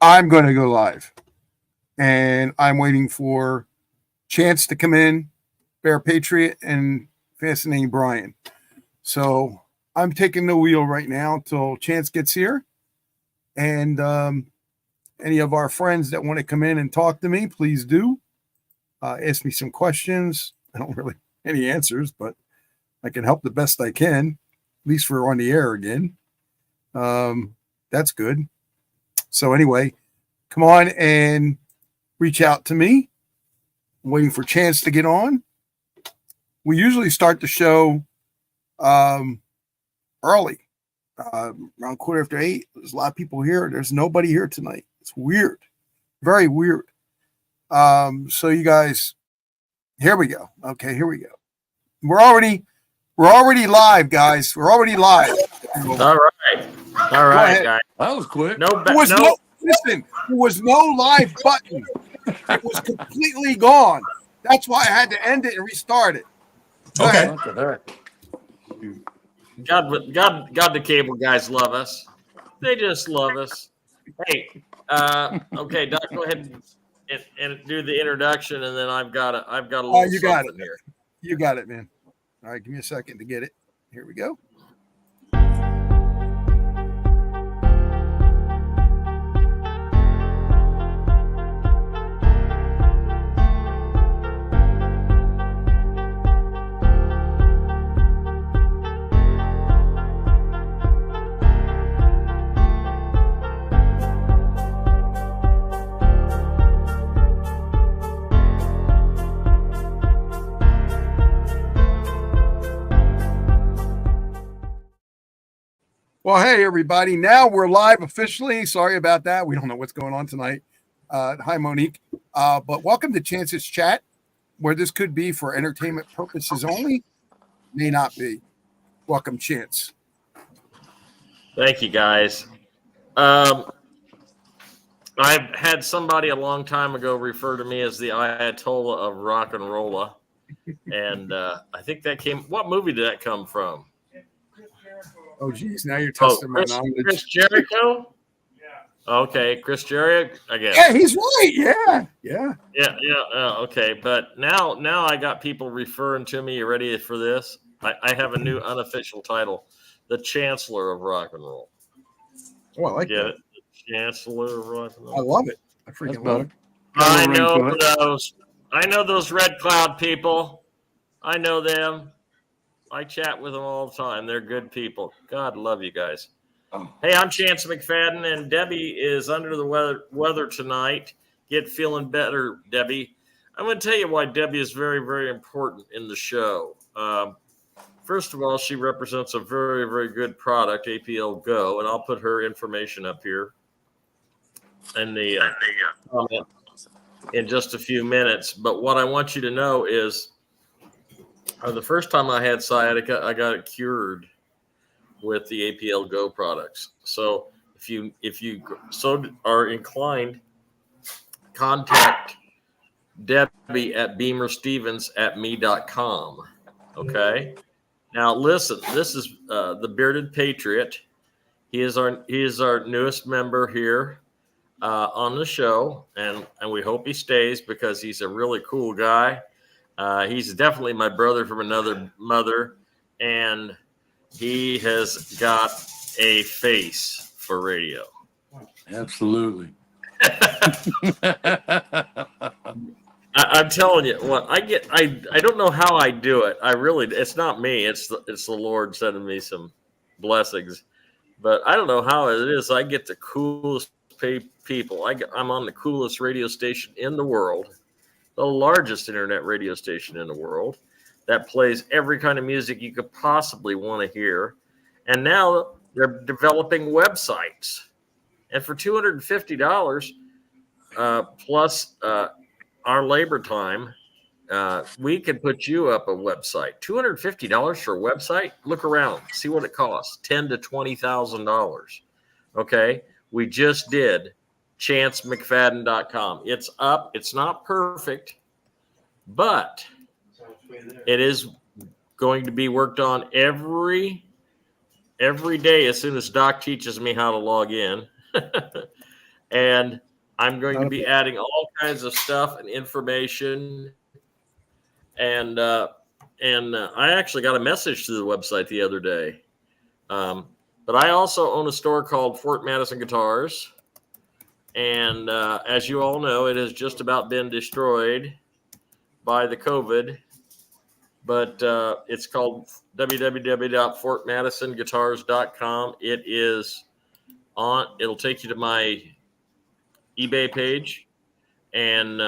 I'm going to go live. And I'm waiting for Chance to come in, Bear Patriot, and Fascinating Brian. So I'm taking the wheel right now till Chance gets here. And any of our friends that want to come in and talk to me, please do. Ask me some questions. I don't really any answers, but I can help the best I can, at least for on the air again. That's good. So anyway, come on and reach out to me. I'm waiting for Chance to get on. We usually start the show early, around 8:15. There's a lot of people here. There's nobody here tonight. It's weird, very weird. So you guys, here we go. Okay, here we go. We're already live, guys. We're already live. All right, guys. That was quick. Listen, there was no live button. It was completely gone. That's why I had to end it and restart it. Okay. God, the cable guys love us. They just love us. Hey, okay, Doc, go ahead and do the introduction, and then I've got a little. You got it here. You got it, man. All right, give me a second to get it. Here we go. Well, hey, everybody. Now we're live officially. Sorry about that. We don't know what's going on tonight. Hi, Monique. But welcome to Chance's Chat, where this could be for entertainment purposes only. May not be. Welcome, Chance. Thank you, guys. I've had somebody a long time ago refer to me as the Ayatollah of rock and rolla. And I think that what movie did that come from? Oh, geez. Now you're testing my knowledge. Chris Jericho? Yeah. Okay, Chris Jericho, I guess. Yeah, he's right. Yeah. Okay, but now I got people referring to me. You ready for this? I have a new unofficial title, the Chancellor of Rock and Roll. Oh, I like that. It? The Chancellor of Rock and Roll. I love it. I freaking love it. I know those Red Cloud people. I know them. I chat with them all the time. They're good people. God love you guys. Oh. Hey, I'm Chance McFadden, and Debbie is under the weather tonight. Get feeling better, Debbie. I'm going to tell you why Debbie is very, very important in the show. First of all, she represents a very, very good product, APL Go, and I'll put her information up here in the comment in just a few minutes. But what I want you to know is, the first time I had sciatica, I got it cured with the APL Go products. So if you so are inclined, contact Debbie at beamerstevens@me.com. Okay. Now listen, this is the Bearded Patriot. He is our newest member here on the show, and we hope he stays because he's a really cool guy. He's definitely my brother from another mother, and he has got a face for radio. Absolutely. I'm telling you, what I don't know how I do it. It's not me. It's the Lord sending me some blessings, but I don't know how it is. I get the coolest people. I'm on the coolest radio station in the world. The largest internet radio station in the world that plays every kind of music you could possibly want to hear. And now they're developing websites. And for $250 plus our labor time, we can put you up a website. $250 for a website? Look around. See what it costs. $10,000 to $20,000. Okay? We just did chancemcfadden.com. It's up. It's not perfect, but it is going to be worked on every day as soon as Doc teaches me how to log in. And I'm going to be adding all kinds of stuff and information. And I actually got a message to the website the other day. But I also own a store called Fort Madison Guitars. And as you all know, it has just about been destroyed by the COVID. But it's called www.fortmadisonguitars.com. It is on. It'll take you to my eBay page. And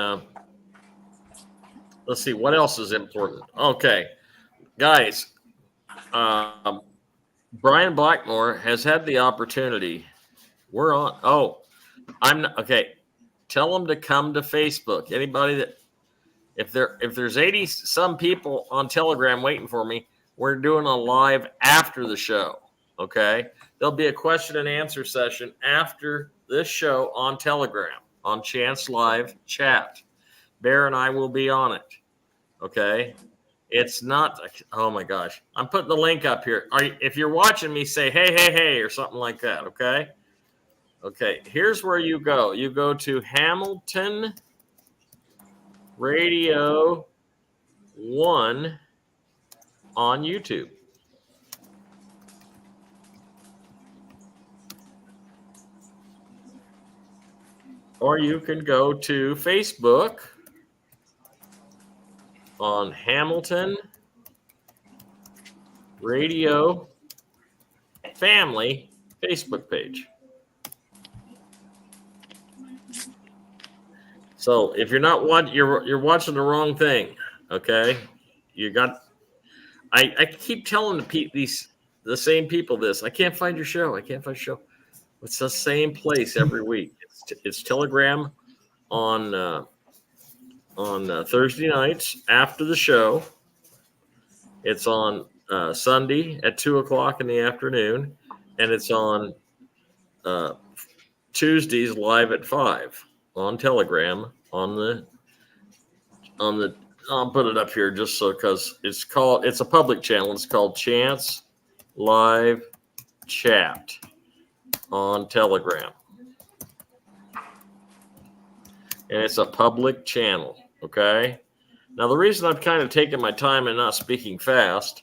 let's see, what else is important? Okay, guys, Brian Blackmore has had the opportunity. We're on. Oh, I'm not, okay. Tell them to come to Facebook. Anybody that if there's 80 some people on Telegram waiting for me, we're doing a live after the show. Okay, there'll be a question and answer session after this show on Telegram on Chance Live Chat. Bear and I will be on it. Okay. It's not. Oh my gosh! I'm putting the link up here. If you're watching me, say hey, hey, hey, or something like that. Okay. Okay. Here's where you go. You go to Hamilton Radio 1 on YouTube. Or you can go to Facebook on Hamilton Radio Family Facebook page. So if you're not watching, you're watching the wrong thing. Okay, you got. I keep telling the same people this. I can't find your show. I can't find your show. It's the same place every week. It's Telegram on Thursday nights after the show. It's on Sunday at 2:00 in the afternoon, and it's on Tuesdays live at 5 on Telegram on the. I'll put it up here just so because it's a public channel. It's called Chance Live Chat on Telegram, and it's a public channel. Okay. Now, the reason I've kind of taken my time and not speaking fast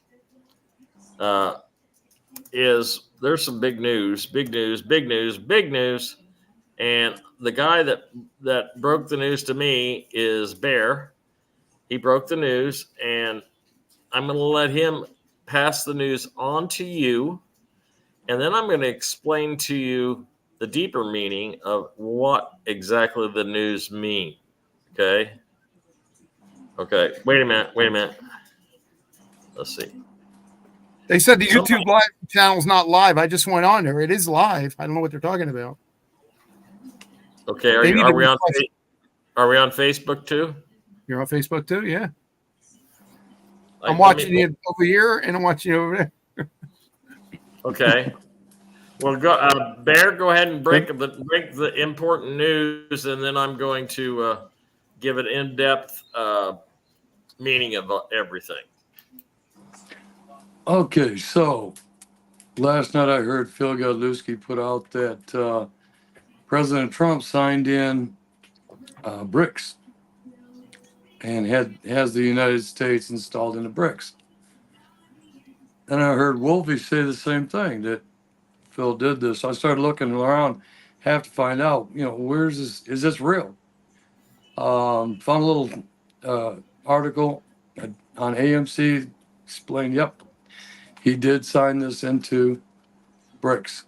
is there's some big news. And the guy that broke the news to me is Bear. He broke the news, and I'm going to let him pass the news on to you. And then I'm going to explain to you the deeper meaning of what exactly the news mean. Okay. Okay, wait a minute. Let's see. They said the YouTube live channel's not live. I just went on there. It is live. I don't know what they're talking about. Okay, are we on Facebook too? You're on Facebook too? Yeah. I'm watching you over here and I'm watching you over there. Okay. Well, Bear, go ahead and break the important news, and then I'm going to give an in-depth meaning of everything. Okay, so last night I heard Phil Godlewski put out that President Trump signed in BRICS and has the United States installed in the BRICS. And I heard Wolfie say the same thing, that Phil did this. I started looking around, have to find out, where's this? Is this real? Found a little article on AMC explained, yep, he did sign this into BRICS.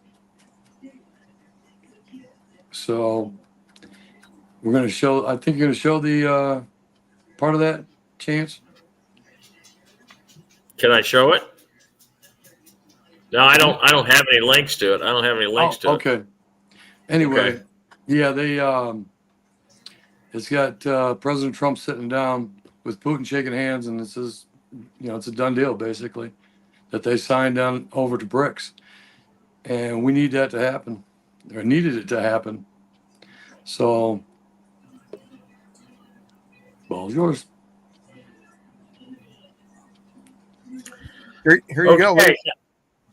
So we're going to show, I think you're going to show the part of that, Chance? Can I show it? No, I don't have any links to it. Okay. Anyway, yeah, they it's got President Trump sitting down with Putin shaking hands, and this is, it's a done deal basically that they signed down over to BRICS, and we need that to happen, or needed it to happen. So, ball's yours. Here you go.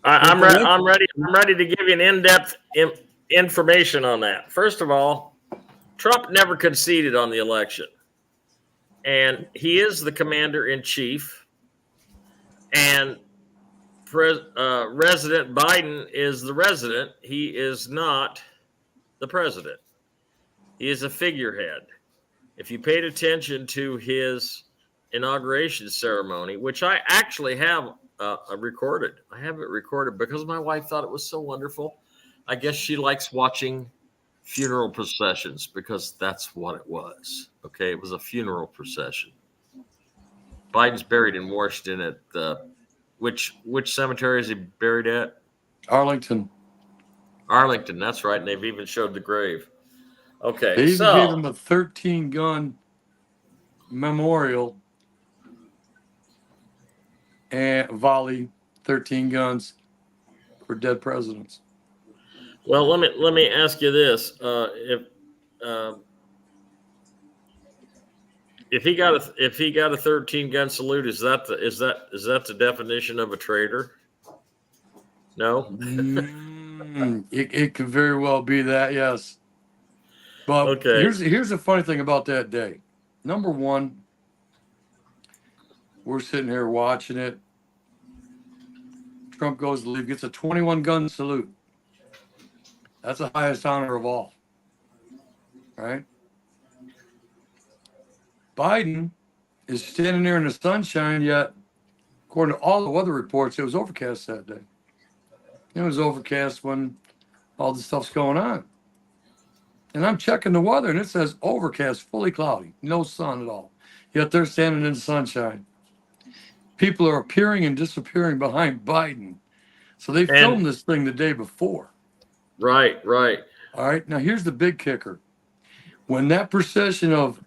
I'm ready. I'm ready to give you an in-depth information on that. First of all, Trump never conceded on the election, and he is the commander in chief. And Resident Biden is the resident. He is not the president. He is a figurehead. If you paid attention to his inauguration ceremony, which I actually have recorded, I have it recorded because my wife thought it was so wonderful. I guess she likes watching funeral processions because that's what it was. Okay, it was a funeral procession. Biden's buried in Washington at which cemetery is he buried at? Arlington. Arlington, that's right. And they've even showed the grave. Okay, They even so gave him a 13-gun memorial and volley, 13 guns for dead presidents. well, let me ask you this: if he got a 13-gun salute, is that the definition of a traitor? No. It could very well be that, yes. But Okay. here's the funny thing about that day. Number one, we're sitting here watching it. Trump goes to leave, gets a 21-gun salute. That's the highest honor of all. Right? Biden is standing there in the sunshine, yet, according to all the weather reports, it was overcast that day. It was overcast when all this stuff's going on. And I'm checking the weather, and it says overcast, fully cloudy, no sun at all. Yet they're standing in the sunshine. People are appearing and disappearing behind Biden. So they filmed this thing the day before. Right. All right. Now, here's the big kicker. When that procession of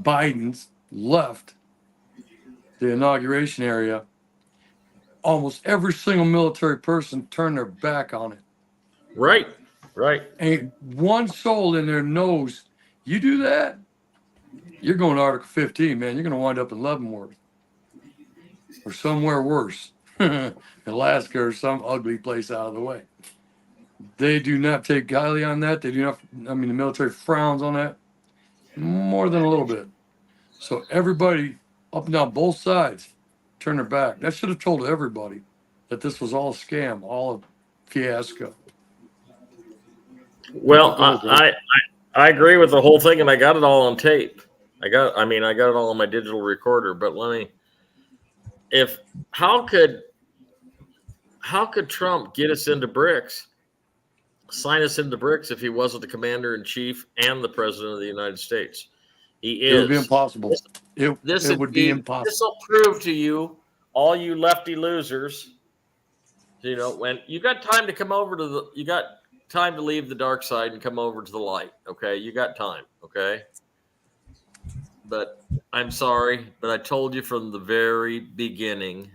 Biden's left the inauguration area, almost every single military person turned their back on it. Right. Ain't one soul in there knows you do that, you're going to Article 15, man. You're going to wind up in Leavenworth or somewhere worse, Alaska or some ugly place out of the way. They do not take highly on that. They do not. I mean, the military frowns on that more than a little bit. So everybody up and down both sides turn their back. That should have told everybody that this was all a scam, all a fiasco. Well, I agree with the whole thing, and I got it all on tape. I got it all on my digital recorder. But how could Trump get us into BRICS, sign us into BRICS if he wasn't the commander in chief and the president of the United States? He is. It would be impossible. It would be impossible. This will prove to you, all you lefty losers, when you got time to come over to you got time to leave the dark side and come over to the light. Okay, you got time. Okay, but I'm sorry, but I told you from the very beginning.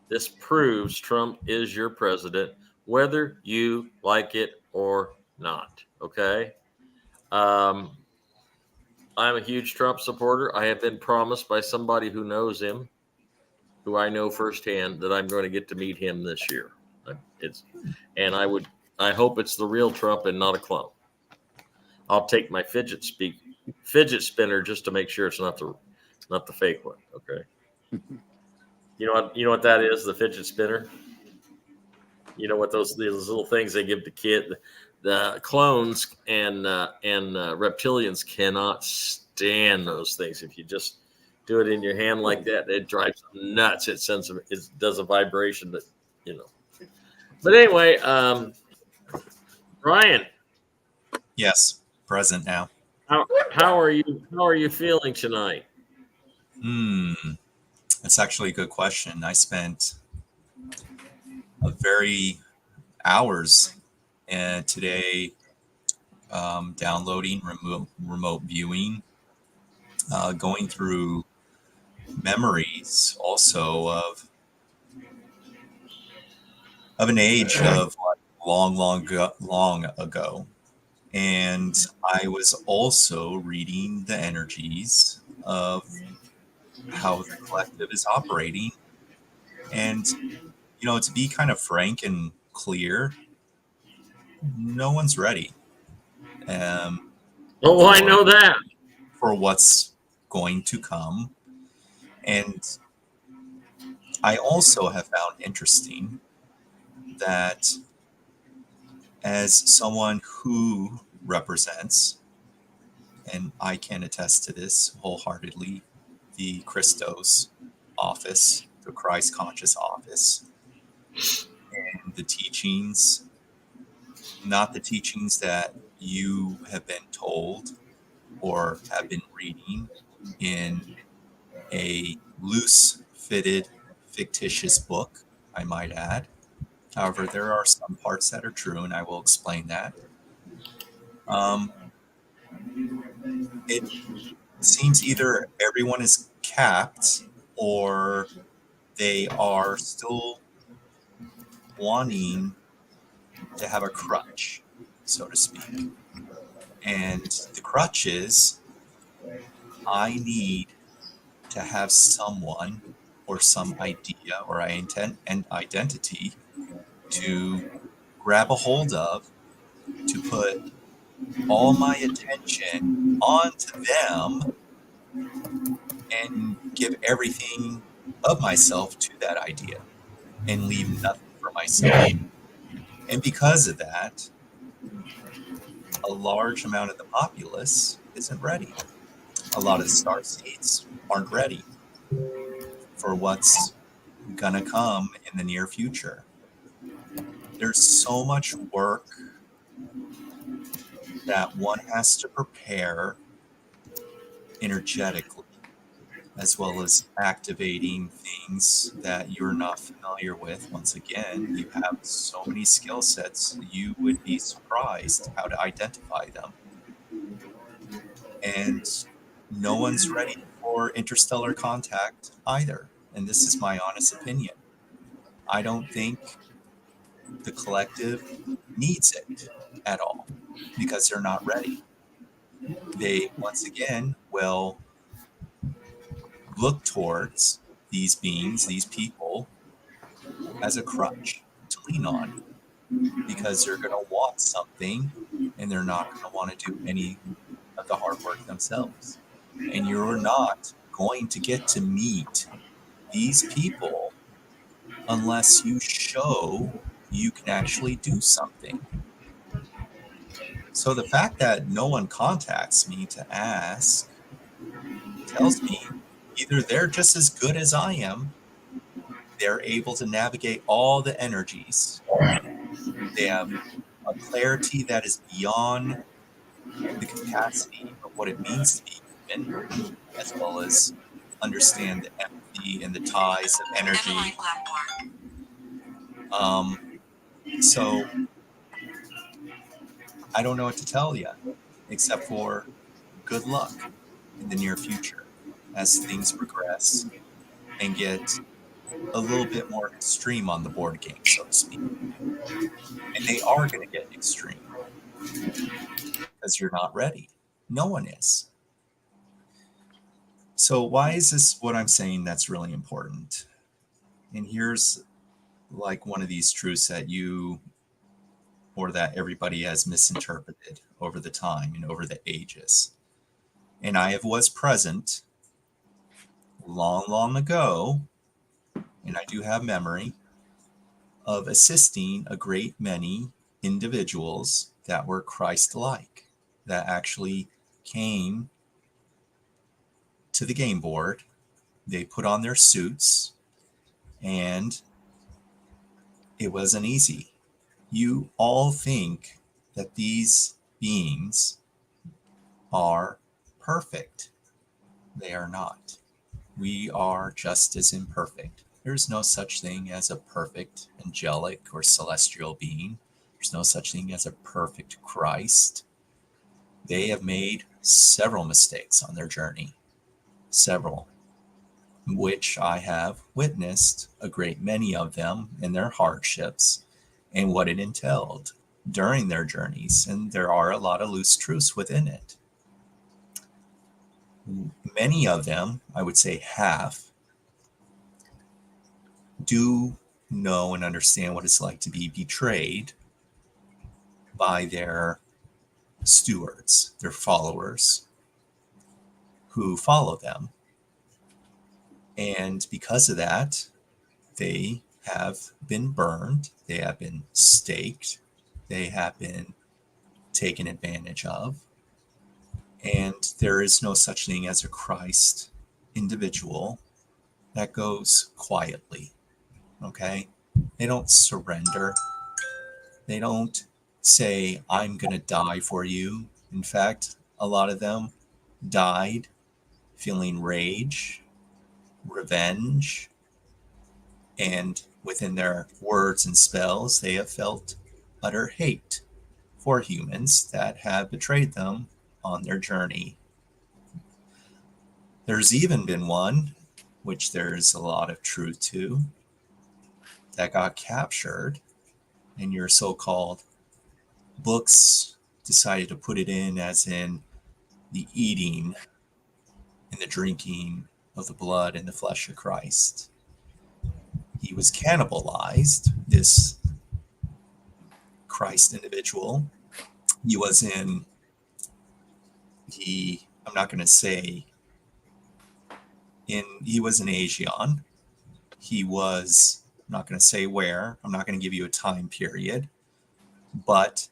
This proves Trump is your president, whether you like it or not. Okay. I'm a huge Trump supporter. I have been promised by somebody who knows him, who I know firsthand, that I'm going to get to meet him this year. I hope it's the real Trump and not a clone. I'll take my fidget spinner just to make sure it's not the fake one. Okay. You know what that is? The fidget spinner. You know what those little things they give the kid. The clones and reptilians cannot stand those things. If you just do it in your hand like that, it drives them nuts. It does a vibration that But anyway, Brian. Yes, present now. How are you feeling tonight? That's actually a good question. I spent a very hours today downloading remote viewing, going through memories also of an age of long ago. And I was also reading the energies of how the collective is operating. And, to be kind of frank and clear, no one's ready. Oh, I know that. For what's going to come. And I also have found interesting that as someone who represents, and I can attest to this wholeheartedly, the Christos office, the Christ conscious office, and the teachings, not the teachings that you have been told or have been reading in a loose fitted, fictitious book, I might add. However, there are some parts that are true, and I will explain that. Um, it seems either everyone is capped or they are still wanting to have a crutch, so to speak. And the crutch is I need to have someone or some idea or an identity to grab a hold of, to put all my attention onto them and give everything of myself to that idea and leave nothing for myself. And because of that, a large amount of the populace isn't ready. A lot of the star seeds aren't ready for what's going to come in the near future. There's so much work that one has to prepare energetically, as well as activating things that you're not familiar with. Once again, you have so many skill sets, you would be surprised how to identify them. And no one's ready for interstellar contact either. And this is my honest opinion. I don't think the collective needs it at all because they're not ready. They, once again, will look towards these beings, these people, as a crutch to lean on because they're going to want something and they're not going to want to do any of the hard work themselves. And you're not going to get to meet these people unless you show you can actually do something. So the fact that no one contacts me to ask tells me either they're just as good as I am, they're able to navigate all the energies, they have a clarity that is beyond the capacity of what it means to be human, as well as understand the empathy and the ties of energy. So I don't know what to tell you, except for good luck in the near future as things progress and get a little bit more extreme on the board game, so to speak. And they are going to get extreme because you're not ready. No one is. So why is this what I'm saying that's really important? And here's like one of these truths that you or that everybody has misinterpreted over the time and over the ages. And I was present long, long ago, and I do have memory of assisting a great many individuals that were Christ-like, that actually came to the game board. They put on their suits, and it wasn't easy. You all think that these beings are perfect. They are not. We are just as imperfect. There's no such thing as a perfect angelic or celestial being. There's no such thing as a perfect Christ. They have made several mistakes on their journey, several, which I have witnessed a great many of them in their hardships and what it entailed during their journeys. And there are a lot of loose truths within it. Many of them, I would say half, do know and understand what it's like to be betrayed by their stewards, their followers who follow them. And because of that, they have been burned, they have been staked, they have been taken advantage of. And there is no such thing as a Christ individual that goes quietly. Okay? They don't surrender. They don't say, I'm going to die for you. In fact, a lot of them died feeling rage, revenge, and within their words and spells, they have felt utter hate for humans that have betrayed them on their journey. There's even been one, which there's a lot of truth to, that got captured, and your so-called books decided to put it in as in the eating and the drinking of the blood and the flesh of Christ. He was cannibalized, this Christ individual. He was in I'm not going to say he was in Aegeon. He was, I'm not going to say where, I'm not going to give you a time period, but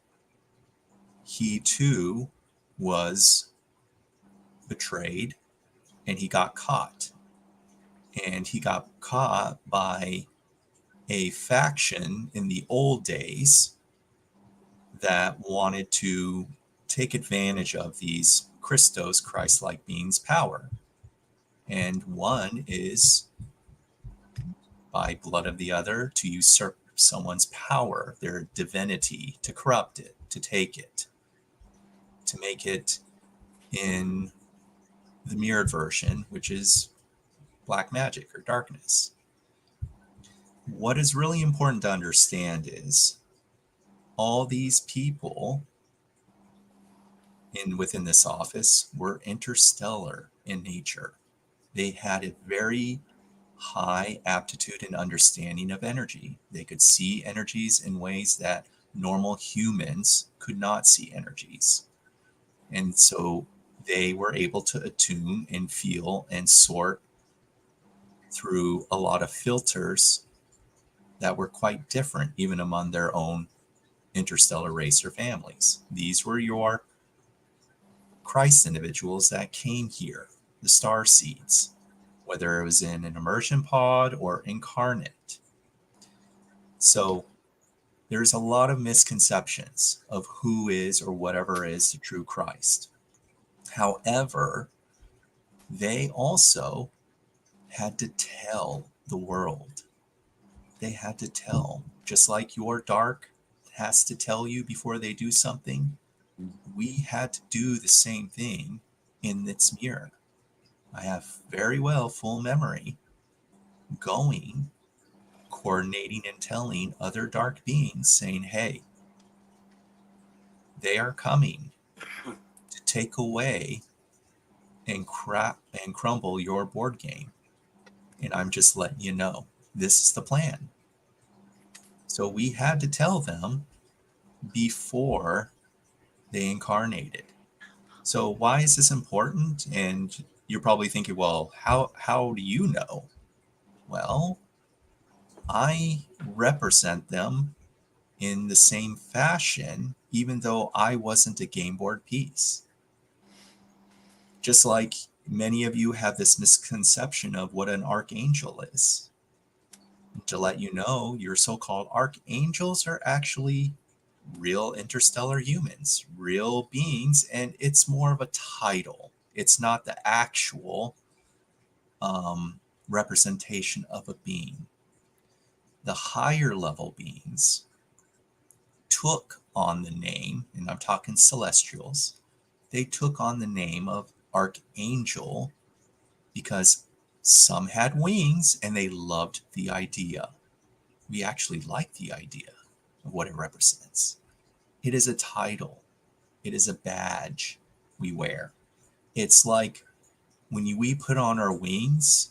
he too was betrayed and he got caught. And he got caught by a faction in the old days that wanted to take advantage of these Christos, Christ-like beings' power. And one is by blood of the other to usurp someone's power, their divinity, to corrupt it, to take it, to make it in the mirrored version, which is black magic or darkness. What is really important to understand is all these people within this office were interstellar in nature. They had a very high aptitude and understanding of energy. They could see energies in ways that normal humans could not see energies. And so they were able to attune and feel and sort through a lot of filters that were quite different even among their own interstellar race or families. These were your Christ individuals that came here, the star seeds, whether it was in an immersion pod or incarnate. So there's a lot of misconceptions of who is or whatever is the true Christ. However, they also had to tell the world. They had to tell, just like your dark has to tell you before they do something. We had to do the same thing in its mirror. I have very well full memory going, coordinating and telling other dark beings saying, hey, they are coming to take away and crumble your board game. And I'm just letting you know, this is the plan. So we had to tell them before they incarnated. So why is this important? And you're probably thinking, well, how do you know? Well, I represent them in the same fashion, even though I wasn't a game board piece. Just like many of you have this misconception of what an archangel is. To let you know, your so-called archangels are actually real interstellar humans, real beings, and it's more of a title. It's not the actual representation of a being. The higher level beings took on the name, and I'm talking celestials, they took on the name of archangel because some had wings and they loved the idea. We actually like the idea of what it represents. It is a title. It is a badge we wear. It's like when we put on our wings,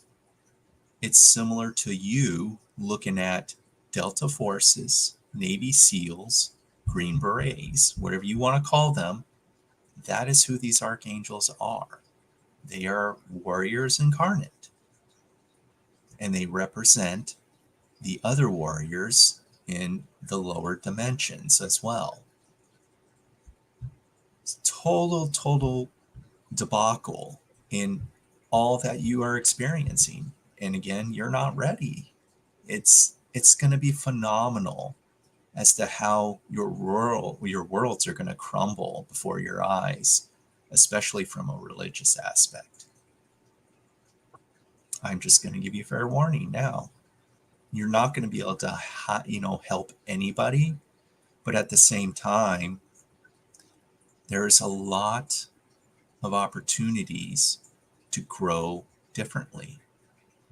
it's similar to you looking at Delta Forces, Navy SEALs, Green Berets, whatever you want to call them, that is who these archangels are. They are warriors incarnate, and they represent the other warriors in the lower dimensions as well. It's total debacle in all that you are experiencing. And again, you're not ready. It's going to be phenomenal as to how your worlds are going to crumble before your eyes, especially from a religious aspect. I'm just going to give you fair warning now. You're not going to be able to, help anybody, but at the same time, there's a lot of opportunities to grow differently.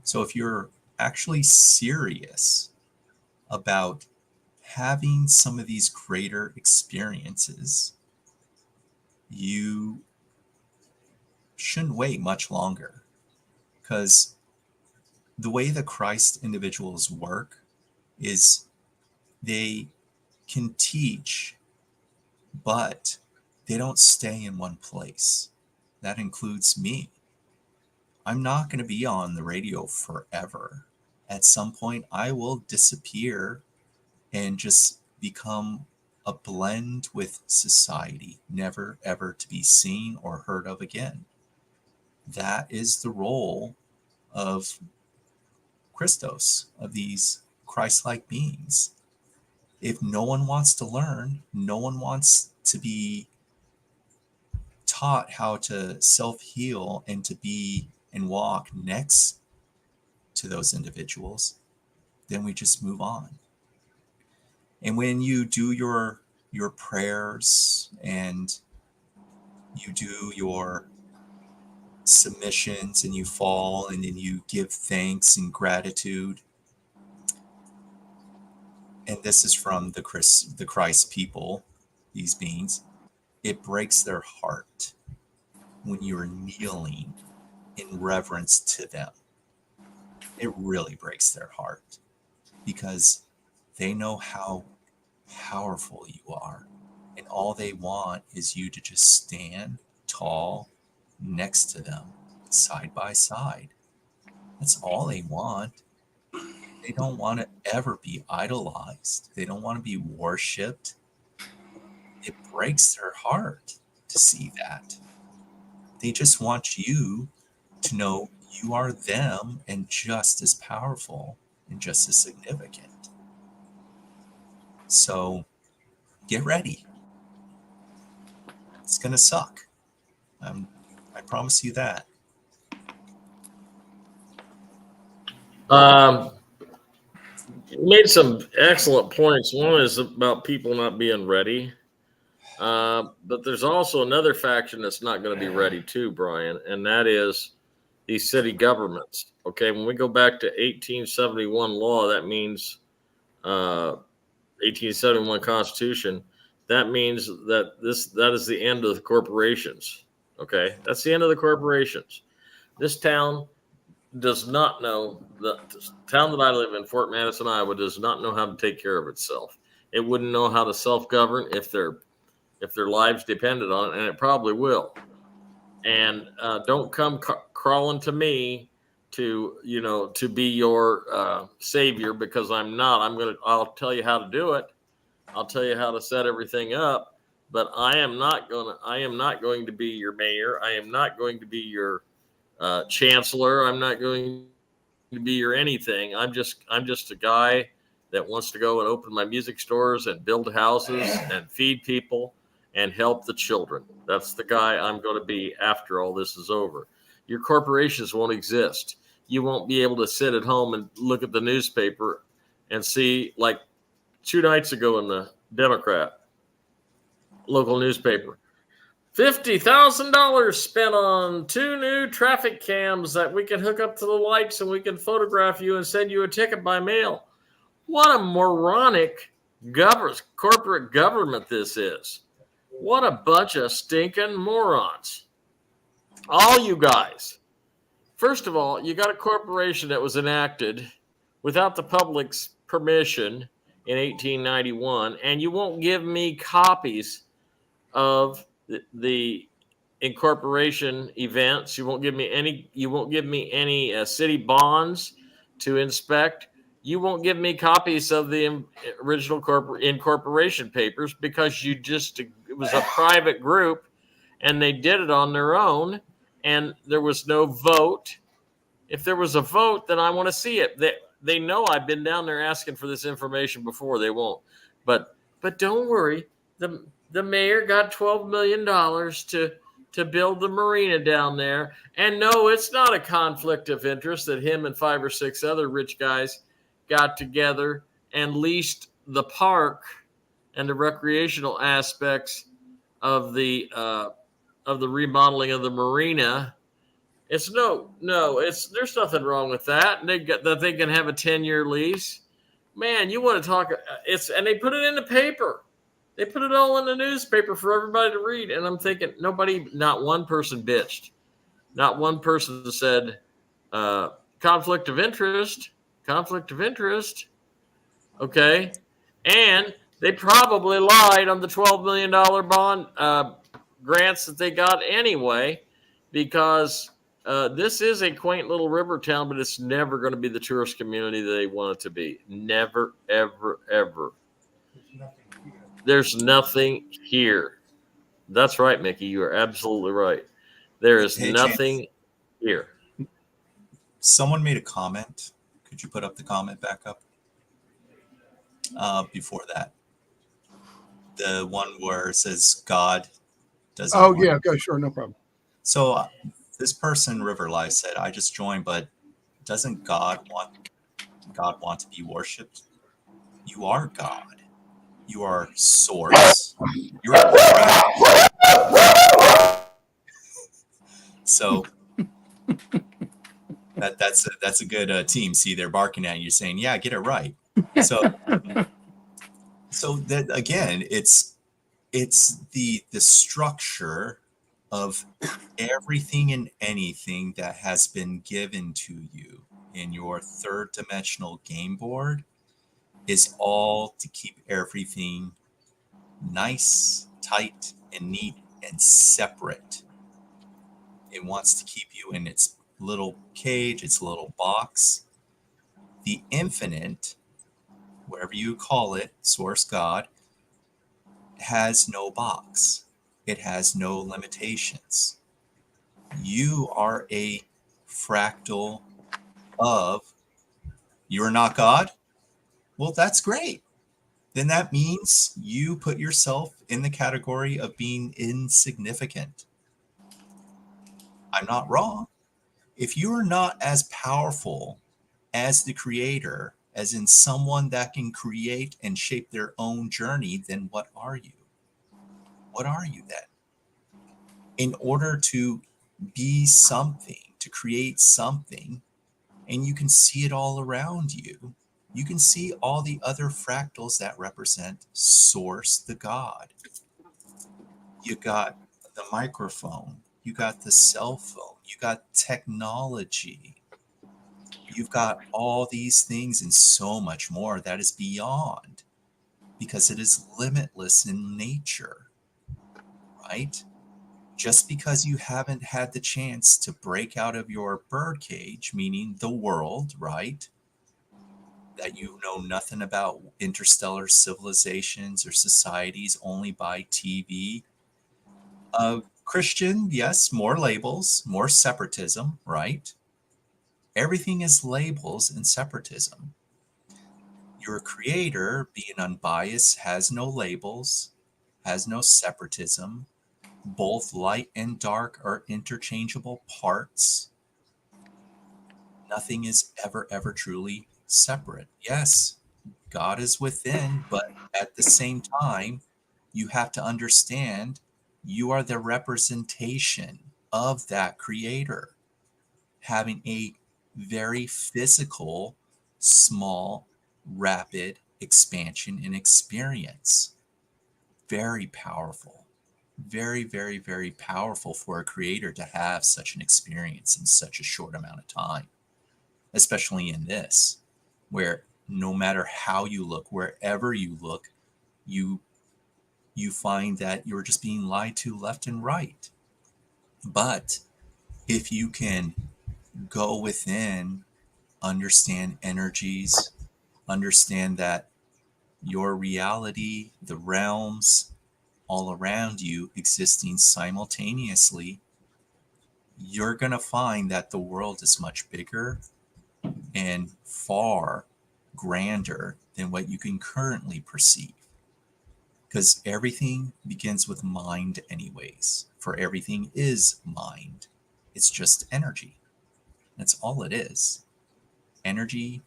So if you're actually serious about having some of these greater experiences, you shouldn't wait much longer, because the way the Christ individuals work is they can teach, but they don't stay in one place. That includes me. I'm not going to be on the radio forever. At some point, I will disappear and just become a blend with society, never ever to be seen or heard of again. That is the role of Christos, of these Christ-like beings. If no one wants to learn, no one wants to be taught how to self-heal and to be and walk next to those individuals, then we just move on. And when you do your prayers and you do your submissions and you fall and then you give thanks and gratitude, and this is from the Christ people, these beings, it breaks their heart when you're kneeling in reverence to them. It really breaks their heart, because they know how powerful you are, and all they want is you to just stand tall next to them, side by side. That's all they want. They don't want to ever be idolized. They don't want to be worshipped. It breaks their heart to see that. They just want you to know you are them and just as powerful and just as significant. So get ready. It's going to suck. I promise you that. You made some excellent points. One is about people not being ready. But there's also another faction that's not going to be ready too, Brian, and that is these city governments. Okay, when we go back to 1871 law, that means 1871 Constitution. That means that that is the end of the corporations. Okay, that's the end of the corporations. This town does not know, the town that I live in, Fort Madison, Iowa, does not know how to take care of itself. It wouldn't know how to self-govern if their lives depended on it, and it probably will. And don't come crawling to me to be your savior, because I'm not. I'll tell you how to do it. I'll tell you how to set everything up, but I am not going to be your mayor. I am not going to be your chancellor. I'm not going to be your anything. I'm just a guy that wants to go and open my music stores and build houses and feed people and help the children. That's the guy I'm going to be after all this is over. Your corporations won't exist. You won't be able to sit at home and look at the newspaper and see, like 2 nights ago in the Democrat local newspaper, $50,000 spent on 2 new traffic cams that we can hook up to the lights and we can photograph you and send you a ticket by mail. What a moronic corporate government this is. What a bunch of stinking morons. All you guys. First of all, you got a corporation that was enacted without the public's permission in 1891, and you won't give me copies of the incorporation events. You won't give me any. You won't give me any city bonds to inspect. You won't give me copies of the original incorporation papers because it was a private group and they did it on their own and there was no vote. If there was a vote, then I want to see it. They know I've been down there asking for this information before. They won't. But don't worry. The mayor got $12 million to build the marina down there. And no, it's not a conflict of interest that him and 5 or 6 other rich guys got together and leased the park and the recreational aspects of the remodeling of the marina. It's there's nothing wrong with that. And they can have a 10-year lease. Man, you want to talk? And they put it in the paper. They put it all in the newspaper for everybody to read. And I'm thinking, not one person bitched. Not one person said, conflict of interest. Okay. And they probably lied on the $12 million bond grants that they got anyway, because this is a quaint little river town, but it's never going to be the tourist community that they want it to be. Never, ever, ever. There's nothing here. That's right, Mickey. You are absolutely right. There is nothing here. Someone made a comment. Could you put up the comment back up? Before that, the one where it says God doesn't. Oh, yeah. Okay, sure. No problem. So this person, River Life, said, I just joined, but doesn't God want to be worshipped? You are God. You are source. You are so that's a good team. See, they're barking at you, saying, "Yeah, get it right." So that again, it's the structure of everything and anything that has been given to you in your third dimensional game board is all to keep everything nice, tight, and neat and separate. It wants to keep you in its little cage, its little box. The infinite, whatever you call it, source God, has no box. It has no limitations. You are a fractal of, you're not God? Well, that's great. Then that means you put yourself in the category of being insignificant. I'm not wrong. If you are not as powerful as the creator, as in someone that can create and shape their own journey, then what are you? What are you then? In order to be something, to create something, and you can see it all around you, you can see all the other fractals that represent source, the God. You got the microphone, you got the cell phone, you got technology, you've got all these things and so much more that is beyond, because it is limitless in nature, right? Just because you haven't had the chance to break out of your birdcage, meaning the world, right? That you know nothing about interstellar civilizations or societies only by TV. Christian, yes, more labels, more separatism, right? Everything is labels and separatism. Your creator, being unbiased, has no labels, has no separatism. Both light and dark are interchangeable parts. Nothing is ever truly separate. Yes, God is within, but at the same time, you have to understand you are the representation of that creator, having a very physical, small, rapid expansion and experience. Very powerful. Very, very, very powerful for a creator to have such an experience in such a short amount of time, especially in this, where no matter how you look, wherever you look, you find that you're just being lied to left and right. But if you can go within, understand energies, understand that your reality, the realms all around you existing simultaneously, you're going to find that the world is much bigger and far grander than what you can currently perceive. Because everything begins with mind anyways. For everything is mind. It's just energy. That's all it is. Energy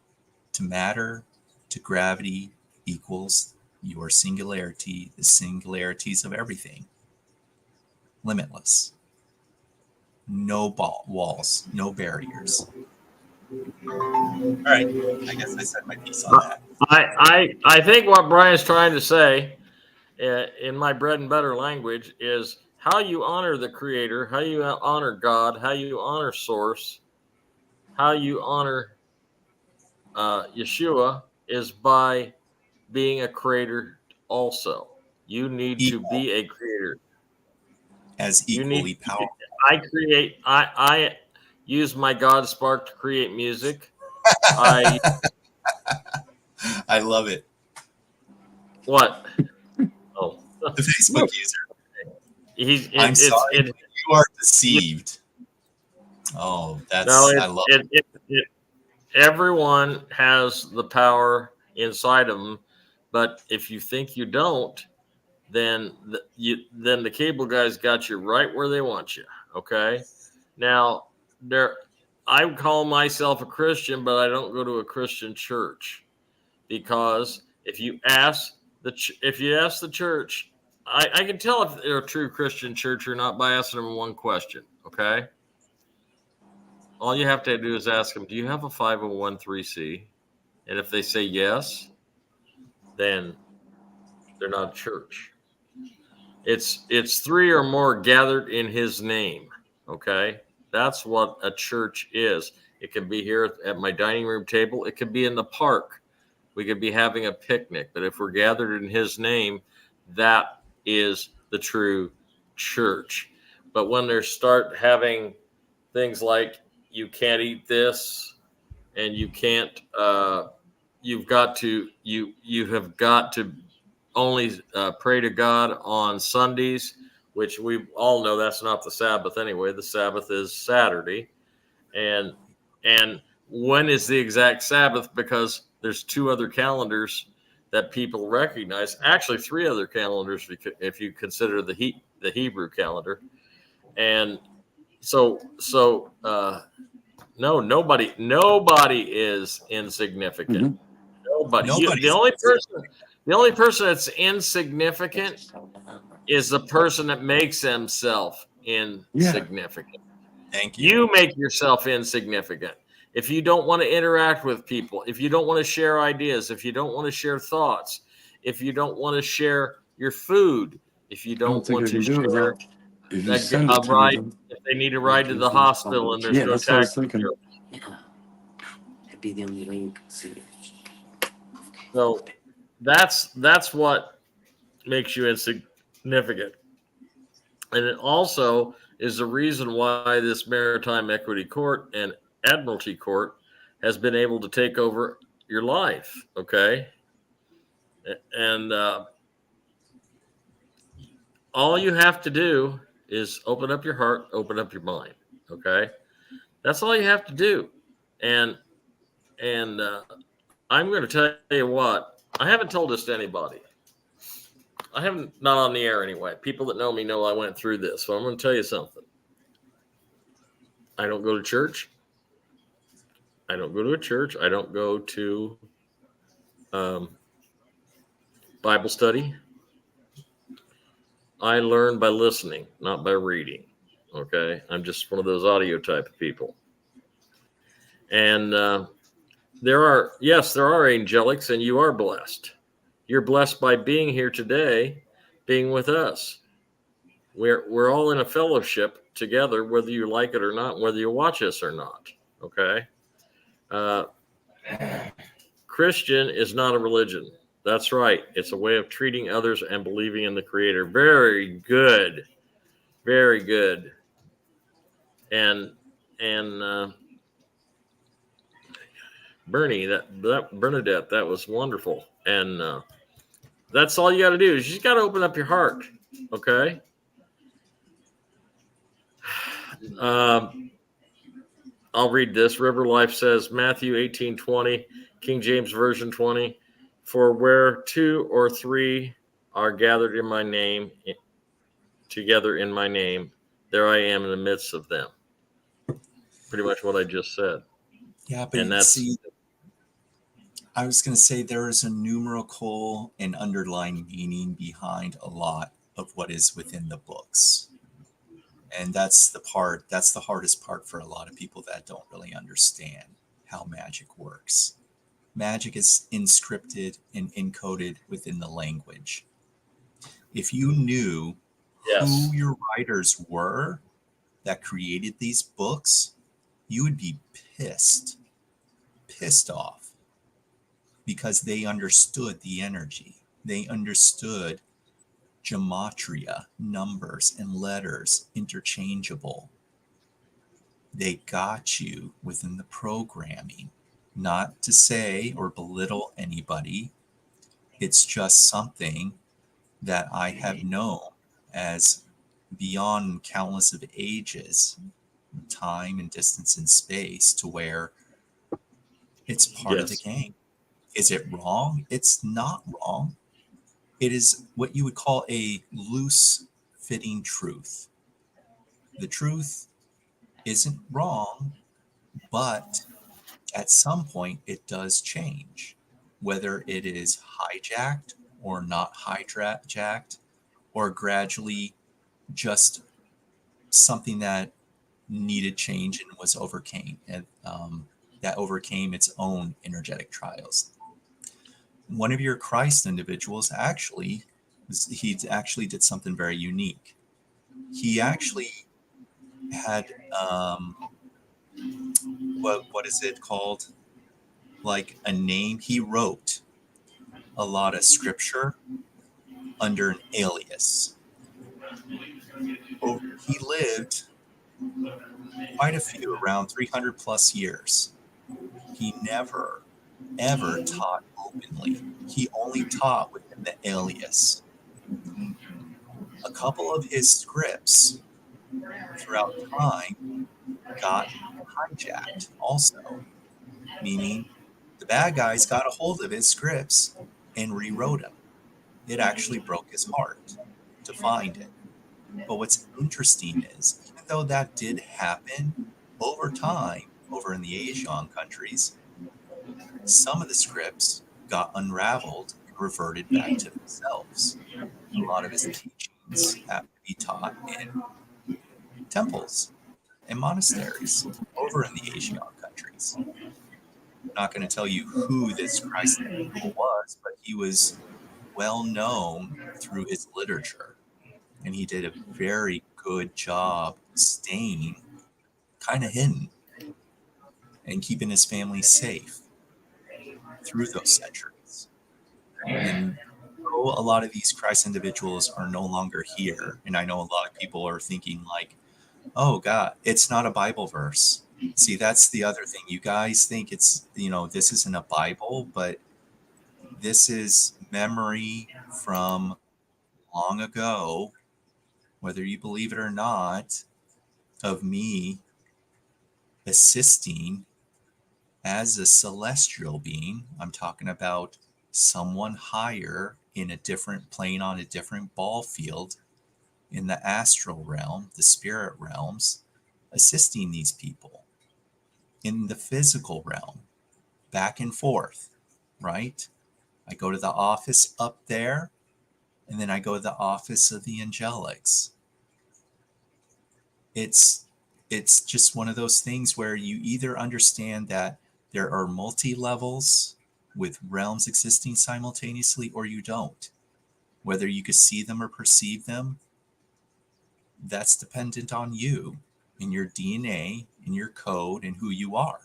to matter to gravity equals your singularity, the singularities of everything. Limitless. No walls, no barriers. All right, I guess I said my piece on that. I think what Brian's trying to say, in my bread and butter language, is how you honor the Creator, how you honor God, how you honor Source, how you honor Yeshua is by being a creator also. You need to be a creator. As You need equally powerful. I use my God spark to create music. I love it. What? Oh, The Facebook user. I'm it's sorry, but you are deceived. Oh, that's no, I love it. Everyone has the power inside of them, but if you think you don't, then the cable guys got you right where they want you. Okay. Now I call myself a Christian, but I don't go to a Christian church, because if you ask the church, I can tell if they're a true Christian church or not by asking them one question. Okay. All you have to do is ask them, do you have a 501(c)(3)? And if they say yes, then they're not a church. It's three or more gathered in his name. Okay. That's what a church is. It can be here at my dining room table. It could be in the park. We could be having a picnic. But if we're gathered in his name, that is the true church. But when they start having things like you can't eat this and you can't, you have got to only pray to God on Sundays, which we all know that's not the Sabbath anyway. The Sabbath is Saturday. And when is the exact Sabbath? Because there's two other calendars that people recognize. Actually, three other calendars if you consider the Hebrew calendar. And so no, nobody is insignificant. Nobody. The only person that's insignificant is the person that makes himself insignificant. Thank you. You make yourself insignificant. If you don't want to interact with people, if you don't want to share ideas, if you don't want to share thoughts, if you don't want to share your food, if you don't want to share a ride, if they need a ride to the hospital and there's no taxi. That'd be the only way you can see it. So that's what makes you insignificant. And it also is the reason why this Maritime Equity Court and Admiralty Court has been able to take over your life. Okay. And all you have to do is open up your heart, open up your mind. Okay. That's all you have to do. And I'm going to tell you what, I haven't told this to anybody. I haven't, not on the air anyway. People that know me know I went through this. So I'm going to tell you something. I don't go to church. I don't go to a church. I don't go to Bible study. I learn by listening, not by reading. Okay. I'm just one of those audio type of people. And there are angelics, and you are blessed. You're blessed by being here today, being with us. We're all in a fellowship together, whether you like it or not, whether you watch us or not. Okay. Christian is not a religion. That's right. It's a way of treating others and believing in the Creator. Very good. Very good. And Bernie, that Bernadette, that was wonderful. And that's all you got to do is you just got to open up your heart. Okay. I'll read this. River Life says, Matthew 18:20, King James Version 20, for where two or three are gathered in my name, together in my name, there I am in the midst of them. Pretty much what I just said. Yeah, but And that's, see, I was going to say there is a numerical and underlying meaning behind a lot of what is within the books. And that's the hardest part for a lot of people that don't really understand how magic works. Magic is inscripted and encoded within the language. If you knew yes. who your writers were that created these books, you would be pissed off, because they understood the energy. They understood gematria, numbers and letters interchangeable. They got you within the programming. Not to say or belittle anybody, it's just something that I have known as beyond countless of ages, time and distance and space, to where it's part of the Yes. game. Is it wrong? It's not wrong. It is what you would call a loose fitting truth. The truth isn't wrong, but at some point it does change, whether it is hijacked or not hijacked, or gradually just something that needed change and was overcame, and that overcame its own energetic trials. One of your Christ individuals he actually did something very unique. He actually had what is it called? Like a name. He wrote a lot of scripture under an alias. He lived quite a few, around 300 plus years. He never, ever taught openly. He only taught within the alias. A couple of his scripts throughout time got hijacked also, meaning the bad guys got a hold of his scripts and rewrote them. It actually broke his heart to find it. But what's interesting is, even though that did happen over time, over in the Asian countries, some of the scripts got unraveled and reverted back to themselves. A lot of his teachings have to be taught in temples and monasteries over in the Asian countries. I'm not going to tell you who this Christ individual was, but he was well known through his literature, and he did a very good job staying kind of hidden and keeping his family safe through those centuries. And though a lot of these Christ individuals are no longer here, and I know a lot of people are thinking like, oh God, it's not a Bible verse. See, that's the other thing. You guys think it's, this isn't a Bible, but this is memory from long ago, whether you believe it or not, of me assisting as a celestial being. I'm talking about someone higher in a different plane on a different ball field in the astral realm, the spirit realms, assisting these people in the physical realm, back and forth, right? I go to the office up there, and then I go to the office of the angelics. It's just one of those things where you either understand that there are multi-levels with realms existing simultaneously, or you don't. Whether you could see them or perceive them, that's dependent on you and your DNA and your code and who you are.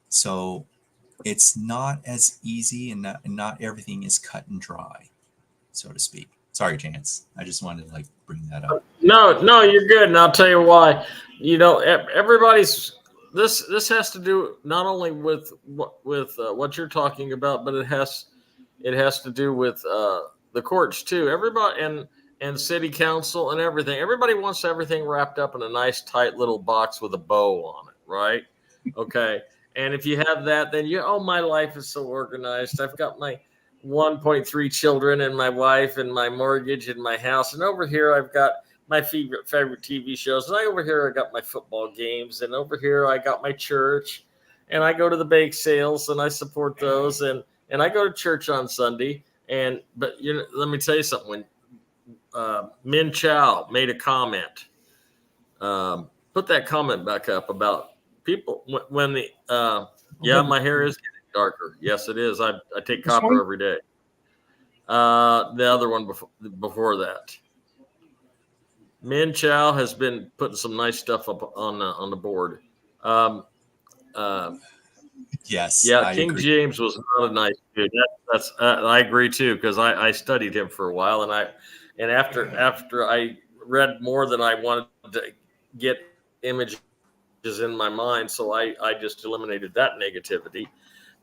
So it's not as easy, and not everything is cut and dry, so to speak. Sorry, Chance. I just wanted to bring that up. No, you're good, and I'll tell you why. Everybody's this has to do not only with what you're talking about, but it has to do with the courts too. Everybody and city council and everything. Everybody wants everything wrapped up in a nice, tight little box with a bow on it, right? Okay. And if you have that, then my life is so organized. I've got my 1.3 children and my wife and my mortgage and my house. And over here, I've got my favorite TV shows. And over here, I got my football games. And over here, I got my church. And I go to the bake sales and I support those. And I go to church on Sunday. But let me tell you something. When Min Chow made a comment, put that comment back up about people when the my hair is getting darker. Yes, it is. I take copper every day. The other one before that, Min Chow has been putting some nice stuff up on the board. Yes. Yeah, I King agree. James was not a nice dude. That's I agree too, because I studied him for a while, and after I read more than I wanted to get images in my mind, so I just eliminated that negativity.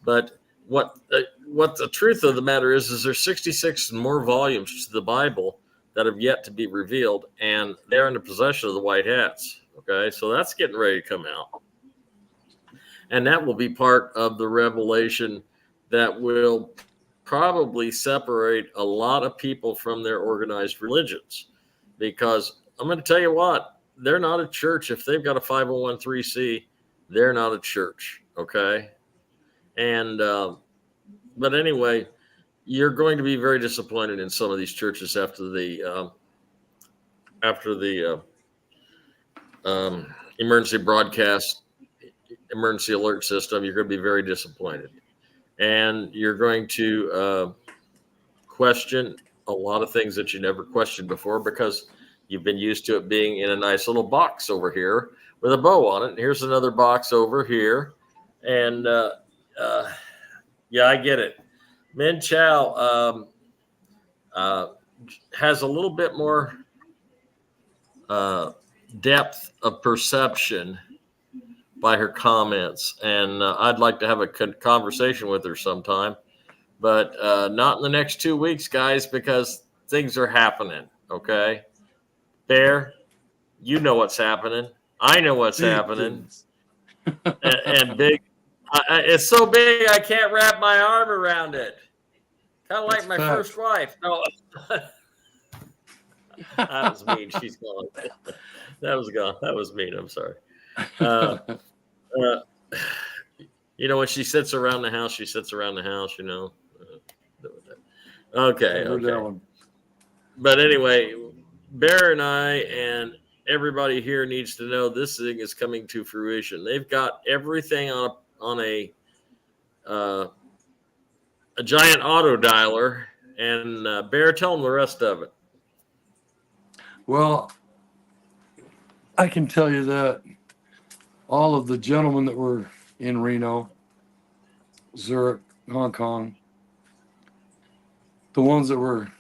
But what the truth of the matter is there's 66 more volumes to the Bible that have yet to be revealed, and they're in the possession of the white hats. Okay, so that's getting ready to come out. And that will be part of the revelation that will probably separate a lot of people from their organized religions. Because I'm going to tell you what, they're not a church. If they've got a 501c, they're not a church. Okay. And, but anyway, you're going to be very disappointed in some of these churches after the emergency broadcast, emergency alert system. You're going to be very disappointed, and you're going to question a lot of things that you never questioned before because you've been used to it being in a nice little box over here with a bow on it. And here's another box over here, and yeah, I get it. Min Chow has a little bit more depth of perception by her comments, and I'd like to have a conversation with her sometime, but not in the next 2 weeks, guys, because things are happening. Okay, Bear, you know what's happening. I know what's happening, and big. It's so big I can't wrap my arm around it. Kind of like my first wife. No, that was mean. She's gone. That was gone. That was mean. I'm sorry. When she sits around the house, she sits around the house, Okay. But anyway, Bear and I and everybody here needs to know this thing is coming to fruition. They've got everything on a giant auto dialer, and Bear, tell them the rest of it. Well, I can tell you that all of the gentlemen that were in Reno, Zurich, Hong Kong, the ones that were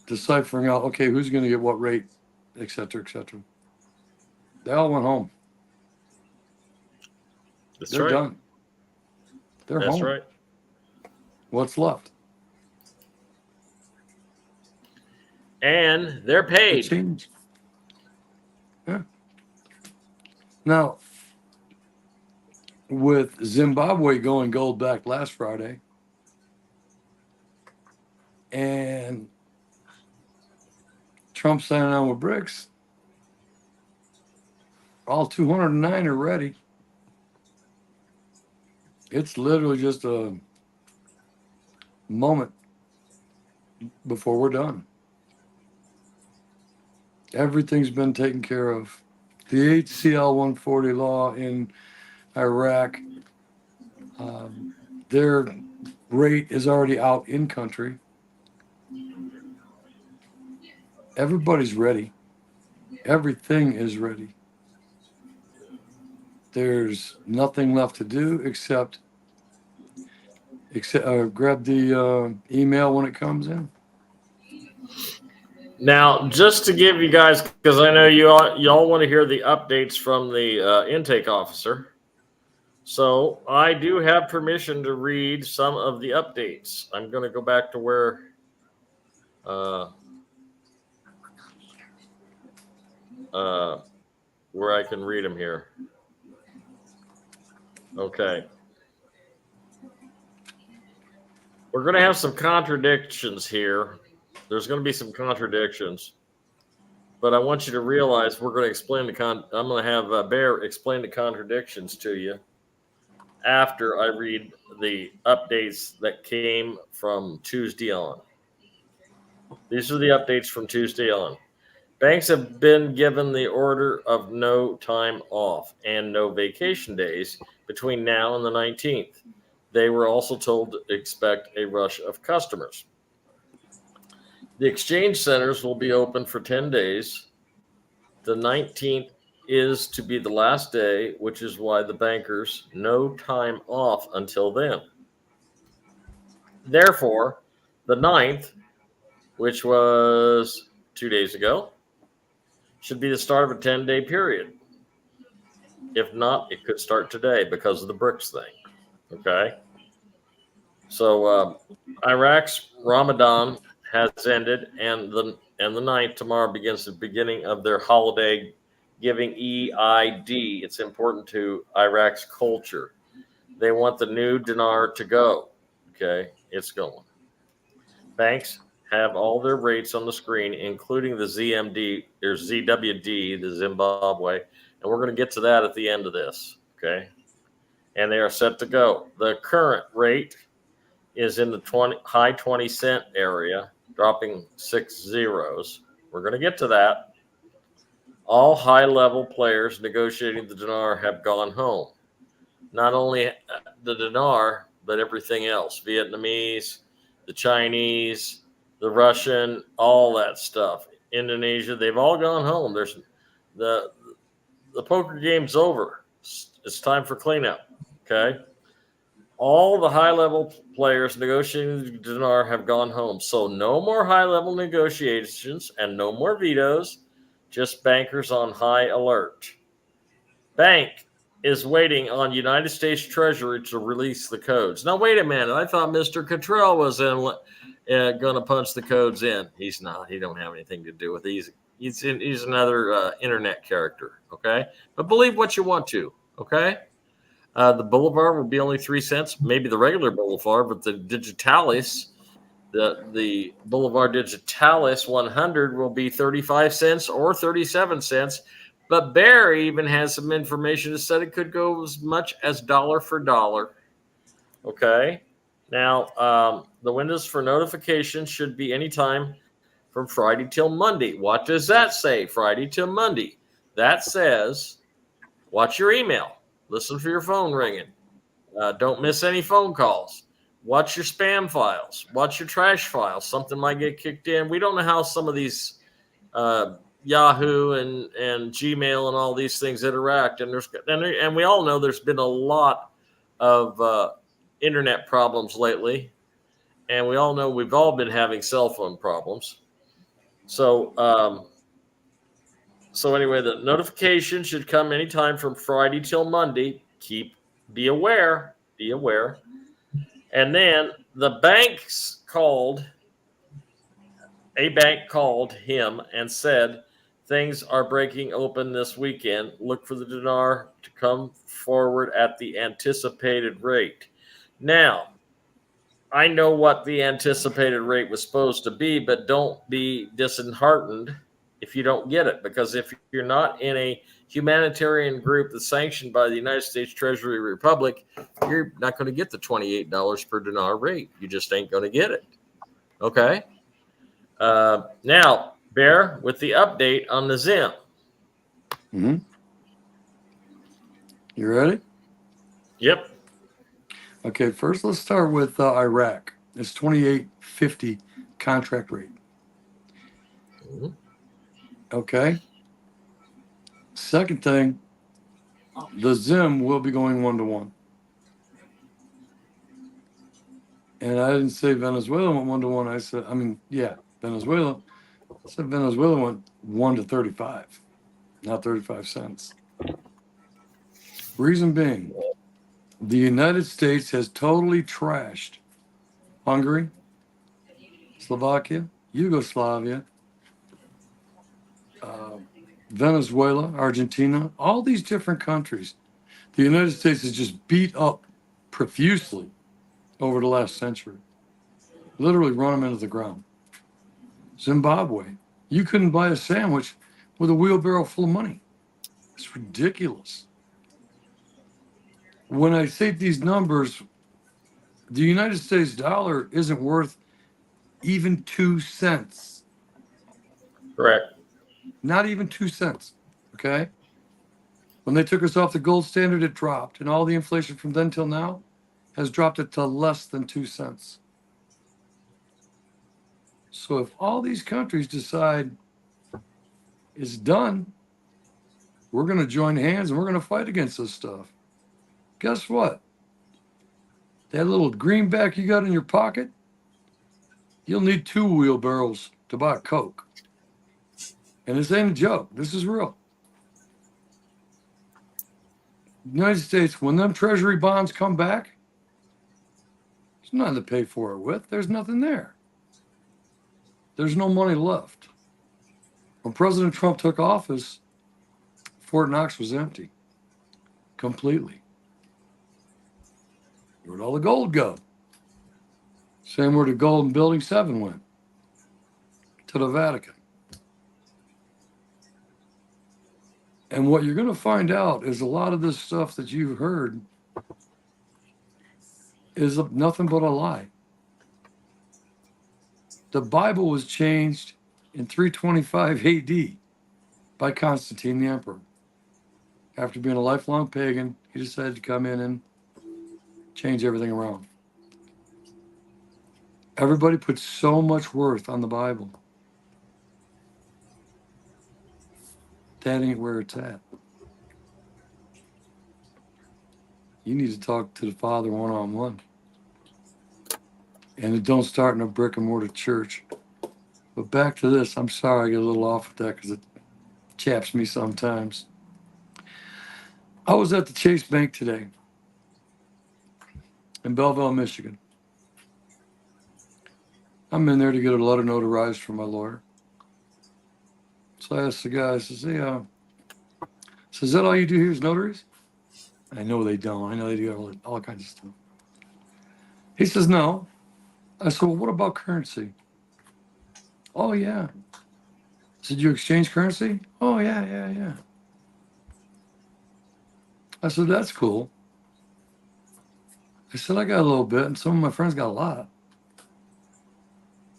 deciphering out, okay, who's going to get what rate, et cetera, they all went home. They're done. They're home. That's right. What's left? And they're paid. Yeah. Now, with Zimbabwe going gold back last Friday, and Trump signing on with BRICS, all 209 are ready. It's literally just a moment before we're done. Everything's been taken care of. The HCL 140 law in Iraq, their rate is already out in country. Everybody's ready. Everything is ready. There's nothing left to do except grab the email when it comes in. Now, just to give you guys, because I know y'all want to hear the updates from the intake officer. So I do have permission to read some of the updates. I'm going to go back to where I can read them here. Okay. We're going to have some contradictions here. There's going to be some contradictions. But I want you to realize we're going to explain I'm going to have Bear explain the contradictions to you after I read the updates that came from Tuesday on. These are the updates from Tuesday on. Banks have been given the order of no time off and no vacation days between now and the 19th. They were also told to expect a rush of customers. The exchange centers will be open for 10 days. The 19th is to be the last day, which is why the bankers no time off until then. Therefore, the 9th, which was 2 days ago, should be the start of a 10-day period. If not, it could start today because of the BRICS thing. Okay. So Iraq's Ramadan has ended, and the 9th tomorrow begins the beginning of their holiday giving Eid. It's important to Iraq's culture. They want the new dinar to go. Okay, it's going. Banks have all their rates on the screen, including the ZMD or ZWD, the Zimbabwe, and we're going to get to that at the end of this. Okay, and they are set to go. The current rate is in the high 20 cent area, dropping 6 zeros. We're going to get to that. All high-level players negotiating the dinar have gone home. Not only the dinar, but everything else. Vietnamese, the Chinese, the Russian, all that stuff. Indonesia, they've all gone home. There's the poker game's over. It's time for cleanup. Okay. All the high-level players negotiating the dinar have gone home. So no more high-level negotiations and no more vetoes, just bankers on high alert. Bank is waiting on United States Treasury to release the codes. Now, wait a minute. I thought Mr. Cottrell was going to punch the codes in. He's not. He don't have anything to do with these. He's another internet character, okay? But believe what you want to, okay? The Boulevard will be only 3 cents, maybe the regular Boulevard, but the Digitalis, the Boulevard Digitalis 100 will be 35 cents or 37 cents. But Bear even has some information that said it could go as much as dollar for dollar. Okay. Now, the windows for notifications should be anytime from Friday till Monday. What does that say? Friday till Monday. That says, watch your email. Listen for your phone ringing. Don't miss any phone calls. Watch your spam files. Watch your trash files. Something might get kicked in. We don't know how some of these Yahoo and Gmail and all these things interact. And we all know there's been a lot of internet problems lately. And we all know we've all been having cell phone problems. So anyway, the notification should come anytime from Friday till Monday. Be aware. And then a bank called him and said, things are breaking open this weekend. Look for the dinar to come forward at the anticipated rate. Now, I know what the anticipated rate was supposed to be, but don't be disheartened if you don't get it, because if you're not in a humanitarian group that's sanctioned by the United States Treasury Republic, you're not going to get the $28 per dinar rate. You just ain't going to get it. Okay. Now, Bear, with the update on the Zim. Mm-hmm. You ready? Yep. Okay, first let's start with Iraq. It's 28.50 contract rate. Mm-hmm. Okay. Second thing, the Zim will be going 1-to-1. And I didn't say Venezuela went 1-to-1. I said, Venezuela. I said Venezuela went 1-to-35, not 35 cents. Reason being, the United States has totally trashed Hungary, Slovakia, Yugoslavia, Venezuela, Argentina, all these different countries. The United States has just beat up profusely over the last century. Literally run them into the ground. Zimbabwe, you couldn't buy a sandwich with a wheelbarrow full of money. It's ridiculous. When I say these numbers, the United States dollar isn't worth even 2 cents. Correct. Not even 2 cents. Okay. When they took us off the gold standard, it dropped. And all the inflation from then till now has dropped it to less than 2 cents. So if all these countries decide it's done, we're going to join hands and we're going to fight against this stuff. Guess what? That little greenback you got in your pocket, you'll need 2 wheelbarrows to buy a Coke. And this ain't a joke. This is real. United States, when them treasury bonds come back, there's nothing to pay for it with. There's nothing there. There's no money left. When President Trump took office, Fort Knox was empty. Completely. Where'd all the gold go? Same where the gold in Building 7 went. To the Vatican. And what you're going to find out is a lot of this stuff that you've heard is nothing but a lie. The Bible was changed in 325 AD by Constantine the Emperor. After being a lifelong pagan, he decided to come in and change everything around. Everybody puts so much worth on the Bible. That ain't where it's at. You need to talk to the Father one-on-one. And it don't start in a brick and mortar church. But back to this, I'm sorry I get a little off with that because it chaps me sometimes. I was at the Chase Bank today in Belleville, Michigan. I'm in there to get a letter notarized from my lawyer. So I asked the guy, I says, hey, is that all you do here is notaries? I know they don't. I know they do all kinds of stuff. He says, no. I said, well, what about currency? Oh, yeah. I said, you exchange currency? Oh, yeah. I said, that's cool. I said, I got a little bit, and some of my friends got a lot.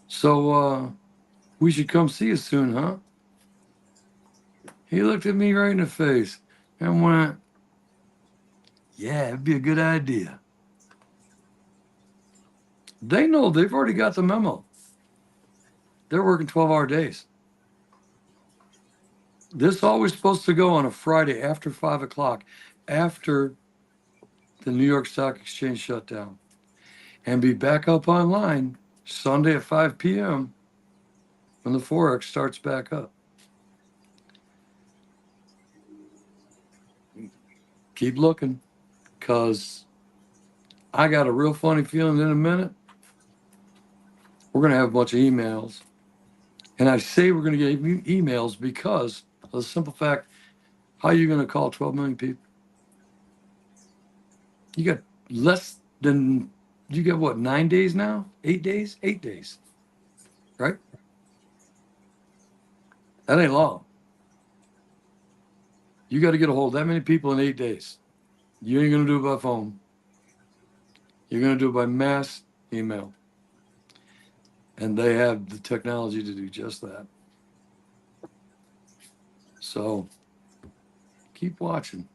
So we should come see you soon, huh? He looked at me right in the face and went, yeah, it'd be a good idea. They know, they've already got the memo. They're working 12-hour days. This always supposed to go on a Friday after 5 o'clock, after the New York Stock Exchange shut down, and be back up online Sunday at 5 p.m. when the Forex starts back up. Keep looking, because I got a real funny feeling in a minute we're going to have a bunch of emails. And I say we're going to get emails because of the simple fact, how are you going to call 12 million people? You got you got what, 9 days now? 8 days? 8 days, right? That ain't long. You got to get a hold of that many people in 8 days. You ain't going to do it by phone. You're going to do it by mass email. And they have the technology to do just that. So keep watching.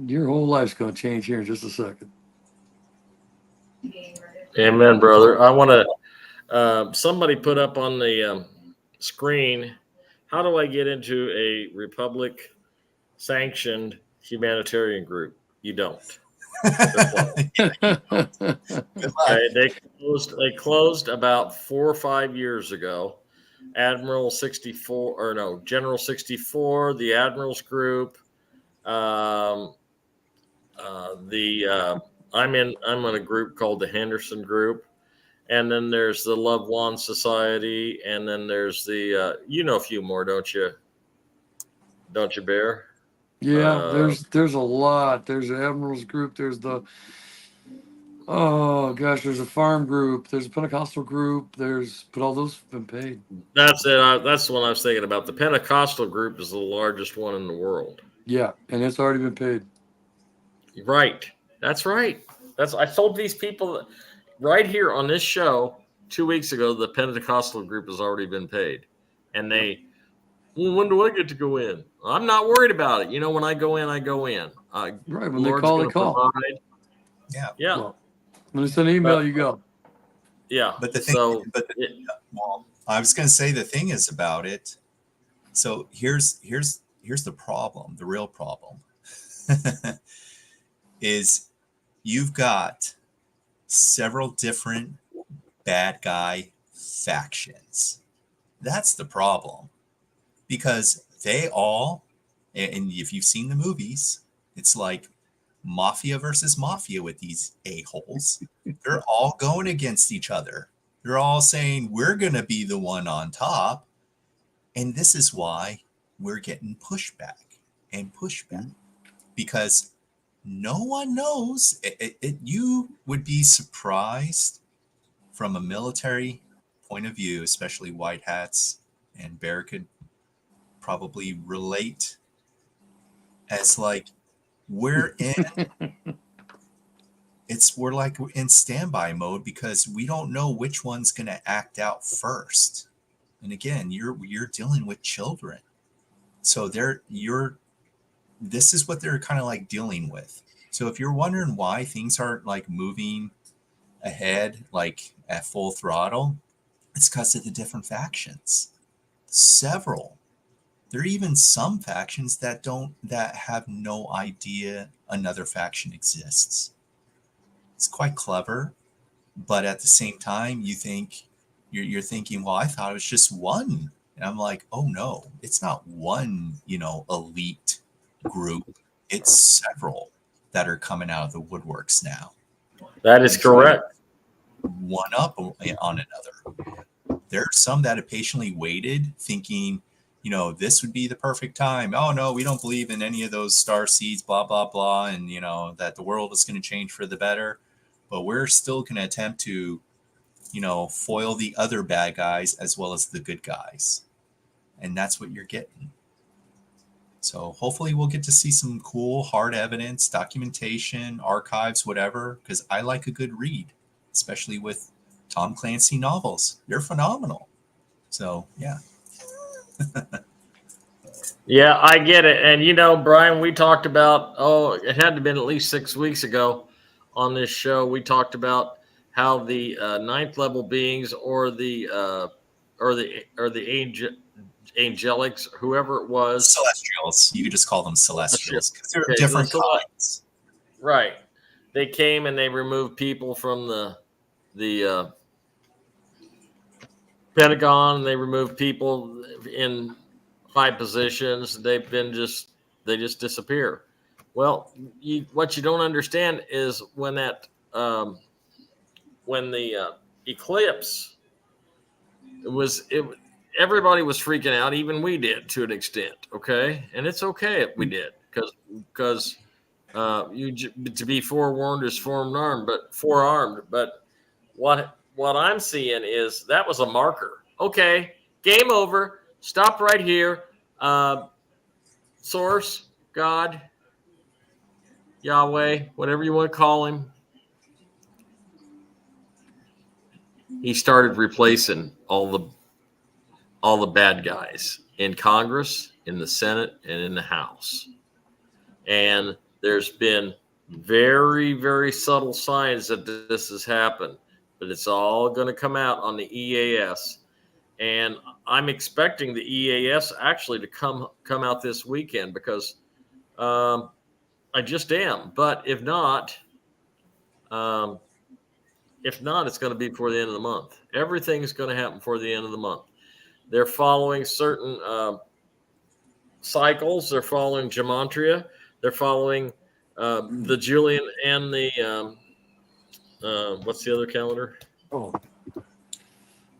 Your whole life's going to change here in just a second. Amen, brother. I want to, somebody put up on the screen, how do I get into a Republic sanctioned humanitarian group? You don't. They're closed. Good luck. Okay, they closed about 4 or 5 years ago. Admiral 64, or no, General 64, the Admirals Group. Um, I'm in a group called the Henderson Group, and then there's the Love Wand Society, and then there's the you know a few more, don't you? Don't you, Bear? Yeah, there's a lot. There's the Admirals group. There's the there's a farm group. There's a Pentecostal group. But all those have been paid. That's it. That's the one I was thinking about. The Pentecostal group is the largest one in the world. Yeah, and it's already been paid. Right. That's right. I told these people right here on this show 2 weeks ago the Pentecostal group has already been paid, and well, when do I get to go in? I'm not worried about it. You know, when I go in, I go in. Right, when Lord's they call, gonna they call. provide. Yeah. Yeah. Well, when it's an email, But- you go. Yeah. But the thing, well, I was going to say the thing is about it. So here's the problem. The real problem is you've got several different bad guy factions. That's the problem, because they all, and if you've seen the movies, it's like mafia versus mafia with these a-holes. They're all going against each other. They're all saying we're going to be the one on top. And this is why we're getting pushback and pushback, because no one knows. You would be surprised from a military point of view, especially white hats, and Bear could probably relate, as like we're like in standby mode because we don't know which one's going to act out first. And again, you're dealing with children, so this is what they're kind of like dealing with. So if you're wondering why things aren't like moving ahead like at full throttle, it's because of the different factions. Several. There are even some factions that have no idea another faction exists. It's quite clever, but at the same time, you're thinking, well, I thought it was just one, and I'm like, oh no, it's not one, elite group. It's several that are coming out of the woodworks now. That is correct. One up on another. There are some that have patiently waited, thinking, this would be the perfect time. Oh no, we don't believe in any of those star seeds, blah blah blah, and that the world is going to change for the better. But we're still going to attempt to, foil the other bad guys as well as the good guys, and that's what you're getting. So hopefully we'll get to see some cool hard evidence, documentation, archives, whatever, because I like a good read, especially with Tom Clancy novels. They're phenomenal. So, yeah. Yeah, I get it. And, Brian, we talked about, it had to have been at least 6 weeks ago on this show. We talked about how the ninth level beings or the angelics, whoever it was. Celestials. You could just call them celestials because they're Okay, different kinds. Right. They came and they removed people from the Pentagon. They removed people in high positions. They just disappear. Well, what you don't understand is when the eclipse everybody was freaking out. Even we did to an extent. Okay, and it's okay if we did because to be forewarned is forearmed. But what I'm seeing is that was a marker. Okay, game over. Stop right here. Source, God, Yahweh, whatever you want to call him. He started replacing all the bad guys in Congress, in the Senate, and in the House. And there's been very, very subtle signs that this has happened, but it's all going to come out on the EAS. And I'm expecting the EAS actually to come out this weekend because I just am. But if not, If not, it's going to be before the end of the month. Everything's going to happen before the end of the month. They're following certain cycles. They're following gematria. They're following the Julian and the what's the other calendar? Oh,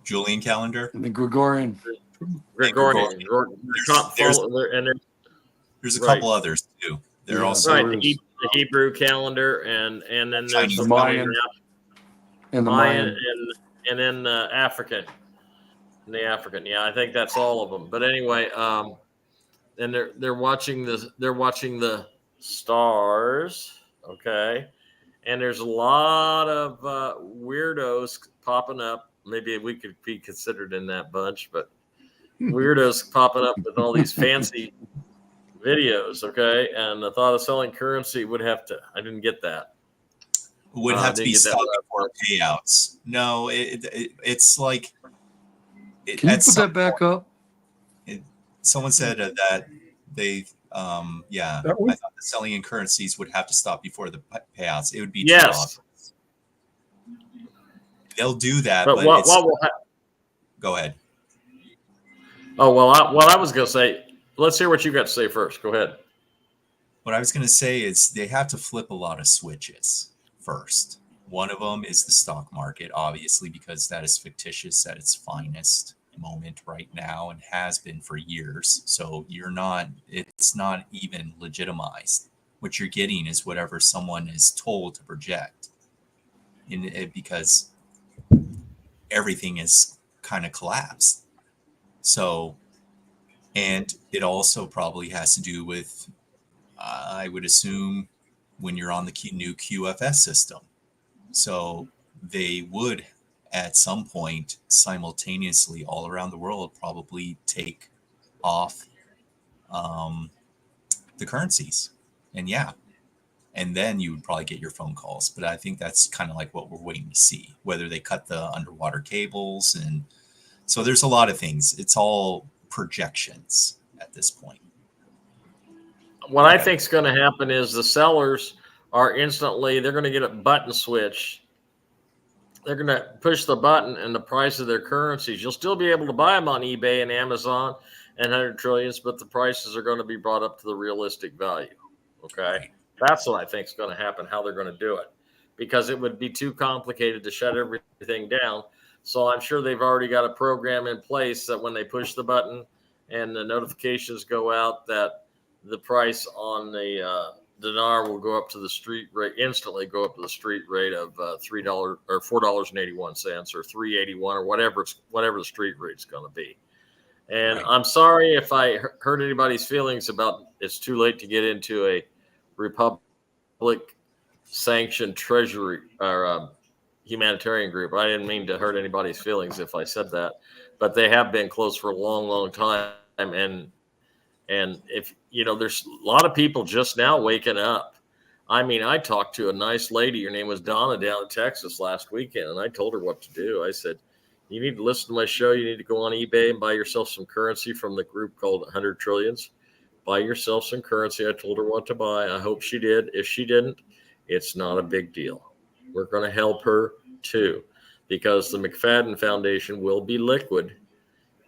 Julian calendar. and the Gregorian. Gregorian. There's a Right. couple others too. They're Yeah. also Right, the Hebrew calendar, and then there's Chinese the Mayan. And the Mayan, Mayan. and then African. And the African, yeah, I think that's all of them. But anyway, and they're watching the stars, okay. And there's a lot of weirdos popping up. Maybe we could be considered in that bunch, but weirdos popping up with all these fancy videos, okay. And the thought of selling currency would have to. I didn't get that. would have to didn't be get that stopped last before payouts. No, it's like Can you put that back up? someone said that they yeah, That one? I thought the selling in currencies would have to stop before the payouts. It would be too Yes, obvious. They'll do that, but but what it's, will go ahead. Oh, well, what I was going to say, let's hear what you got to say first. Go ahead. What I was going to say is they have to flip a lot of switches first. One of them is the stock market, obviously, because that is fictitious at its finest moment right now and has been for years. So it's not even legitimized. What you're getting is whatever someone is told to project, because everything is kind of collapsed. So, and it also probably has to do with, I would assume, when you're on the new QFS system. So they would, at some point, simultaneously all around the world, probably take off the currencies. And yeah, and then you would probably get your phone calls. But I think that's kind of like what we're waiting to see, whether they cut the underwater cables. And so there's a lot of things. It's all projections at this point. What I think is going to happen is the sellers are they're going to get a button switch. They're going to push the button and the price of their currencies. You'll still be able to buy them on eBay and Amazon and 100 trillions, but the prices are going to be brought up to the realistic value. Okay. That's what I think is going to happen, how they're going to do it, because it would be too complicated to shut everything down. So I'm sure they've already got a program in place that when they push the button and the notifications go out, that the price on the dinar will go up to the street rate, instantly go up to the street rate of $3 or $4.81 or $3.81 or whatever the street rate's going to be. And Right. I'm sorry if I hurt anybody's feelings about it's too late to get into a republic sanctioned treasury or humanitarian group. I didn't mean to hurt anybody's feelings if I said that, but they have been closed for a long, long time. And if there's a lot of people just now waking up. I mean, I talked to a nice lady. Her name was Donna down in Texas last weekend, and I told her what to do. I said, you need to listen to my show. You need to go on eBay and buy yourself some currency from the group called 100 Trillions. Buy yourself some currency. I told her what to buy. I hope she did. If she didn't, it's not a big deal. We're going to help her too, because the McFadden Foundation will be liquid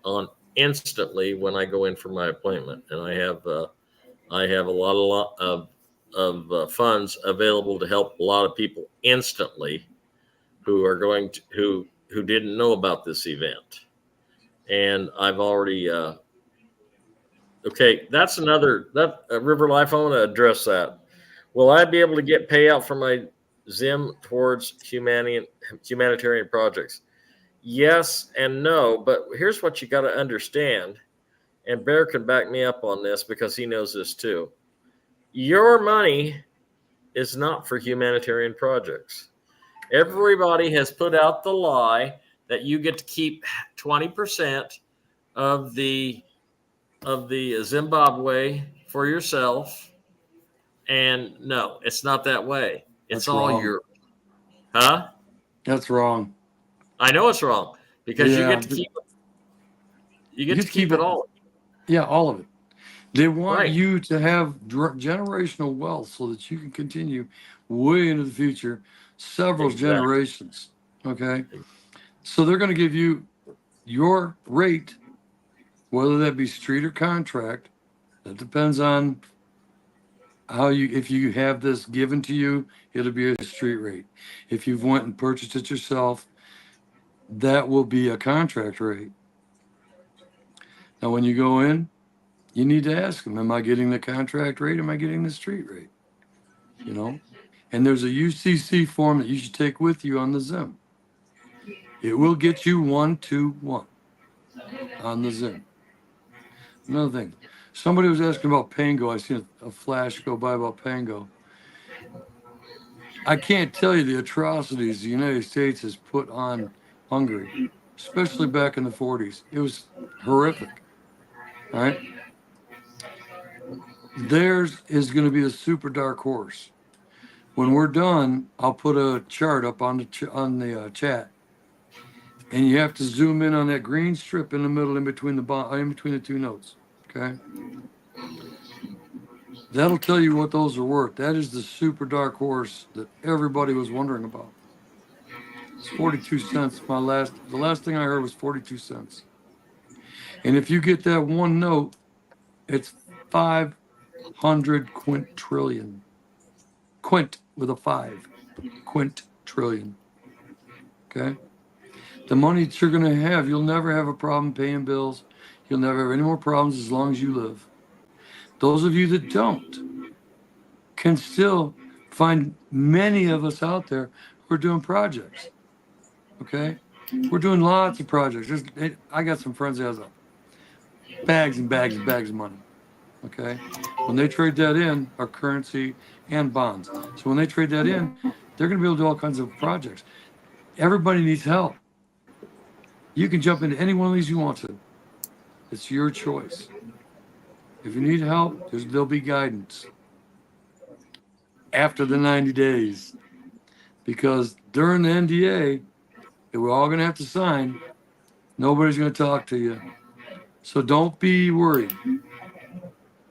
on instantly when I go in for my appointment, and I have a lot of funds available to help a lot of people instantly who are going to who didn't know about this event. And I've already okay, that's another River Life. I want to address that. Will I be able to get payout for my Zim towards humanitarian projects? Yes and no, but here's what you got to understand, and Bear can back me up on this because he knows this too. Your money is not for humanitarian projects. Everybody has put out the lie that you get to keep 20% of the Zimbabwe for yourself, and no, it's not that way. It's That's all wrong. your, huh? That's wrong. I know it's wrong because you Yeah, get to keep it. You get to keep it all. Yeah, all of it. They want Right. you to have generational wealth so that you can continue way into the future, several Exactly. generations. Okay. So they're going to give you your rate, whether that be street or contract. That depends on how you, if you have this given to you, it'll be a street rate. If you've went and purchased it yourself, that will be a contract rate. Now, when you go in, you need to ask them, am I getting the contract rate? Am I getting the street rate? You know, and there's a UCC form that you should take with you on the Zim. It will get you 1-to-1 on the Zim. Another thing, somebody was asking about Pango. I seen a flash go by about Pango. I can't tell you the atrocities the United States has put on Hungary, especially back in the 40s. It was horrific. All right. Theirs is going to be a super dark horse. When we're done, I'll put a chart up on the chat, and you have to zoom in on that green strip in the middle, in between the two notes. Okay. That'll tell you what those are worth. That is the super dark horse that everybody was wondering about. It's 42 cents. The last thing I heard was 42 cents. And if you get that one note, it's 500 quintillion. Quint with a 5. Quintillion. Okay? The money that you're going to have, you'll never have a problem paying bills. You'll never have any more problems as long as you live. Those of you that don't can still find many of us out there who are doing projects. Okay? We're doing lots of projects. I got some friends that has bags and bags and bags of money. Okay? When they trade that in, our currency and bonds. So when they trade that in, they're going to be able to do all kinds of projects. Everybody needs help. You can jump into any one of these you want to. It's your choice. If you need help, there'll be guidance after the 90 days. Because during the NDA that we're all going to have to sign, nobody's going to talk to you. So don't be worried.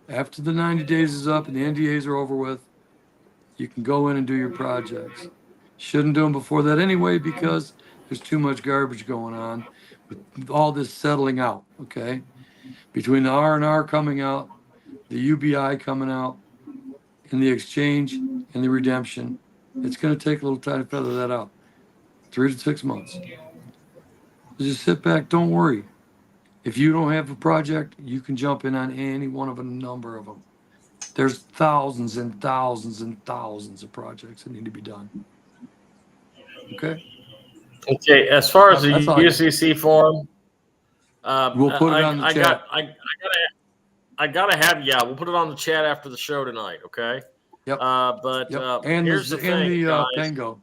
After the 90 days is up and the NDAs are over with, you can go in and do your projects. Shouldn't do them before that anyway, because there's too much garbage going on with all this settling out. Okay, between the R&R coming out, the UBI coming out, and the exchange and the redemption, it's going to take a little time to feather that out. 3 to 6 months. Just sit back. Don't worry. If you don't have a project, you can jump in on any one of a number of them. There's thousands and thousands and thousands of projects that need to be done. Okay. Okay. As far as the That's all I got. UCC form, We'll put it on the chat. I gotta have. Yeah, we'll put it on the chat after the show tonight. Okay. Yep. But Yep. And here's the thing, guys. Pango.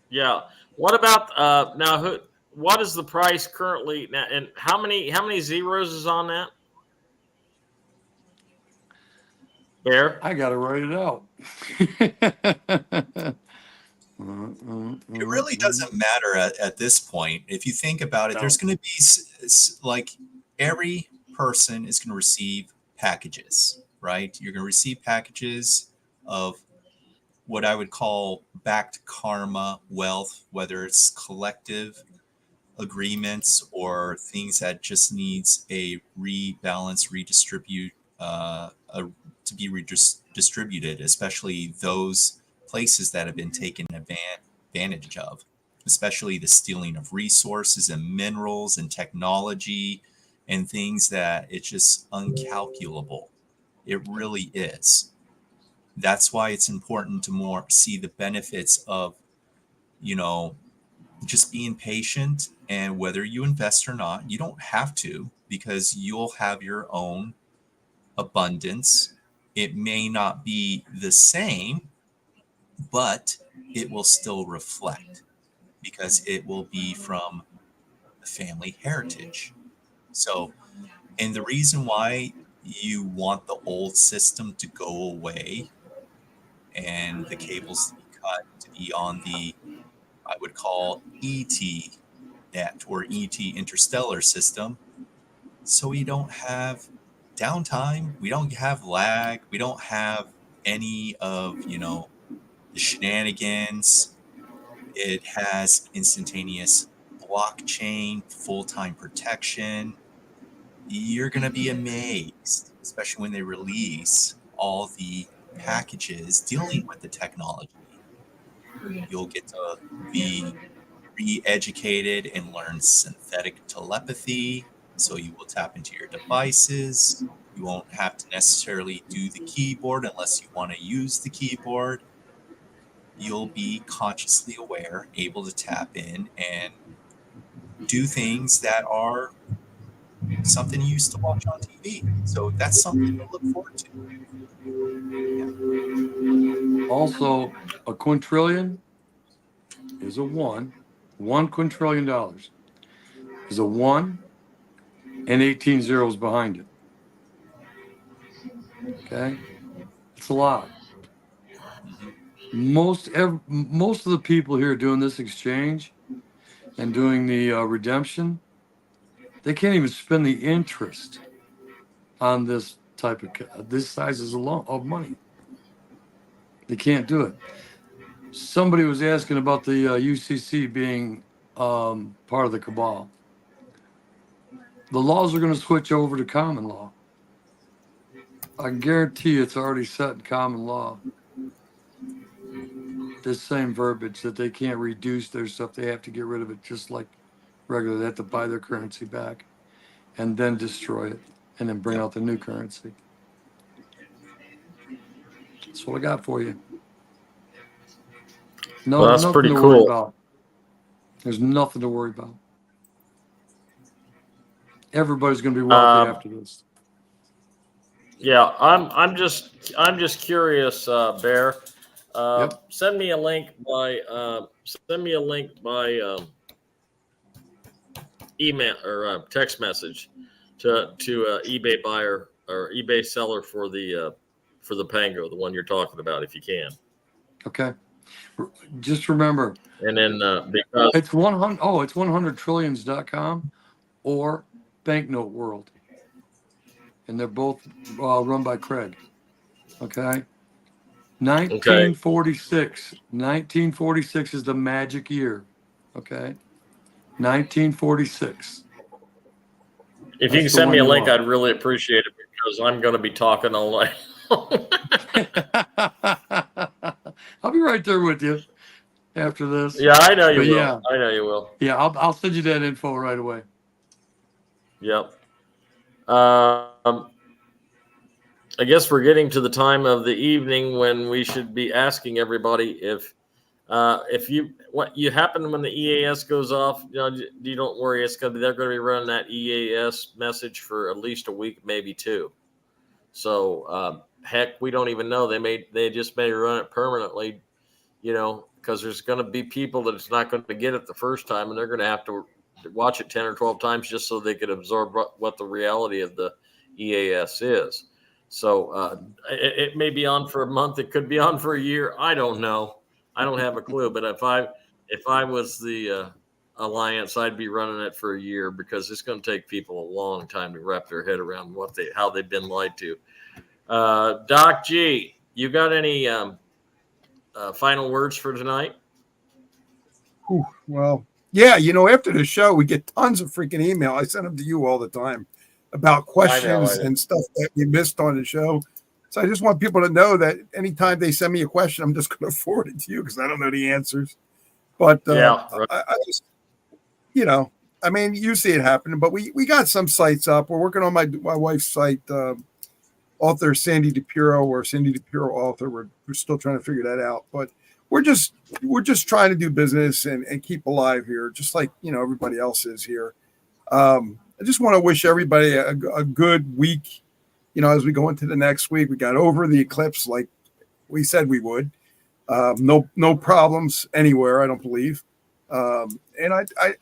Yeah. What about now? What is the price currently now? And how many zeros is on that? Bear? I gotta write it out. It really doesn't matter at this point. If you think about it, there's going to be like every person is going to receive packages, right? You're going to receive packages of what I would call backed karma wealth, whether it's collective agreements or things that just needs a rebalance, redistribute, to be redistributed, especially those places that have been taken advantage of, especially the stealing of resources and minerals and technology and things that it's just uncalculable. It really is. That's why it's important to more see the benefits of, just being patient, and whether you invest or not, you don't have to, because you'll have your own abundance. It may not be the same, but it will still reflect, because it will be from the family heritage. So, and the reason why you want the old system to go away and the cables to be cut to be on the, I would call ET net or ET interstellar system, so we don't have downtime, we don't have lag, we don't have any of the shenanigans. It has instantaneous blockchain, full-time protection. You're going to be amazed, especially when they release all the packages dealing with the technology. You'll get to be re-educated and learn synthetic telepathy, so you will tap into your devices. You won't have to necessarily do the keyboard unless you want to use the keyboard. You'll be consciously aware, able to tap in and do things that are something you used to watch on TV. So that's something to look forward to. Also, a quintillion is a one. $1 quintillion is a 1 and 18 zeros behind it. Okay? It's a lot. Mhm. Most of the people here doing this exchange and doing the redemption, they can't even spend the interest on this type of this sizes of money. They can't do it. Somebody was asking about the UCC being part of the cabal. The laws are going to switch over to common law. I guarantee it's already set in common law. This same verbiage that they can't reduce their stuff, they have to get rid of it just like regular. They have to buy their currency back and then destroy it and then bring Yep. out the new currency. That's what I got for you. No, Well, that's nothing pretty to worry cool. about. There's nothing to worry about. Everybody's going to be wealthy after this. Yeah, I'm just curious, Bear. Yep. Send me a link by email or text message to eBay buyer or eBay seller for the Pango, the one you're talking about, if you can. Okay. Just remember, And then because it's 100. Oh, it's 100trillions.com or Banknote World, and they're both run by Craig. Okay. 1946. 1946 is the magic year. Okay. 1946. if you can That's the send one me a you link, want. I'd really appreciate it because I'm going to be talking all night. I'll be right there with you after this. Yeah, I know you But will. yeah, I know you will. yeah, I'll send you that info right away. Yep. I guess we're getting to the time of the evening when we should be asking everybody if what you happen when the EAS goes off. You don't worry. They're going to be running that EAS message for at least a week, maybe two. So heck, we don't even know. They just may run it permanently. Because there's going to be people that it's not going to get it the first time, and they're going to have to watch it 10 or 12 times just so they could absorb what the reality of the EAS is. So it may be on for a month. It could be on for a year. I don't know. I don't have a clue. But if I was the alliance, I'd be running it for a year because it's going to take people a long time to wrap their head around how they've been lied to. Doc G, you got any final words for tonight? Whew, well, yeah, after the show, we get tons of freaking email. I send them to you all the time about questions I know. and stuff that we missed on the show. So I just want people to know that anytime they send me a question, I'm just going to forward it to you because I don't know the answers. But Yeah, right. I just, I mean, you see it happening, but we got some sites up. We're working on my wife's site, author Sandy DePiro or Sandy DePiro author. We're still trying to figure that out, but we're just trying to do business and keep alive here, just like everybody else is here. I just want to wish everybody a good week. As we go into the next week, we got over the eclipse like we said we would. No problems anywhere, I don't believe. And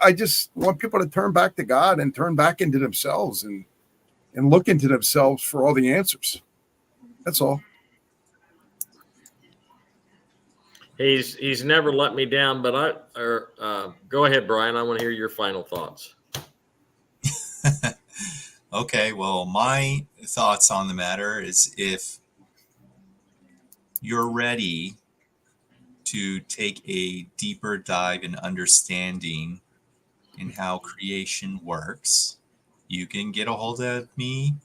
I just want people to turn back to God and turn back into themselves and look into themselves for all the answers. That's all. He's never let me down, but go ahead, Brian. I want to hear your final thoughts. Okay, well, my thoughts on the matter is if you're ready to take a deeper dive in understanding in how creation works, you can get a hold of me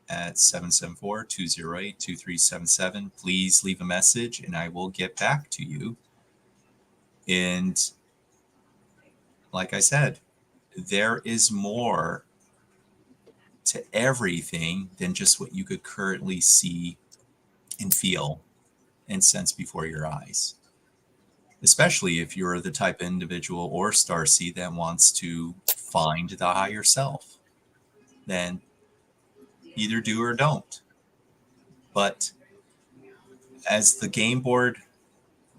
at 774-208-2377. Please leave a message and I will get back to you. And like I said, there is more to everything than just what you could currently see and feel and sense before your eyes. Especially if you're the type of individual or starseed that wants to find the higher self. Then either do or don't. But as the game board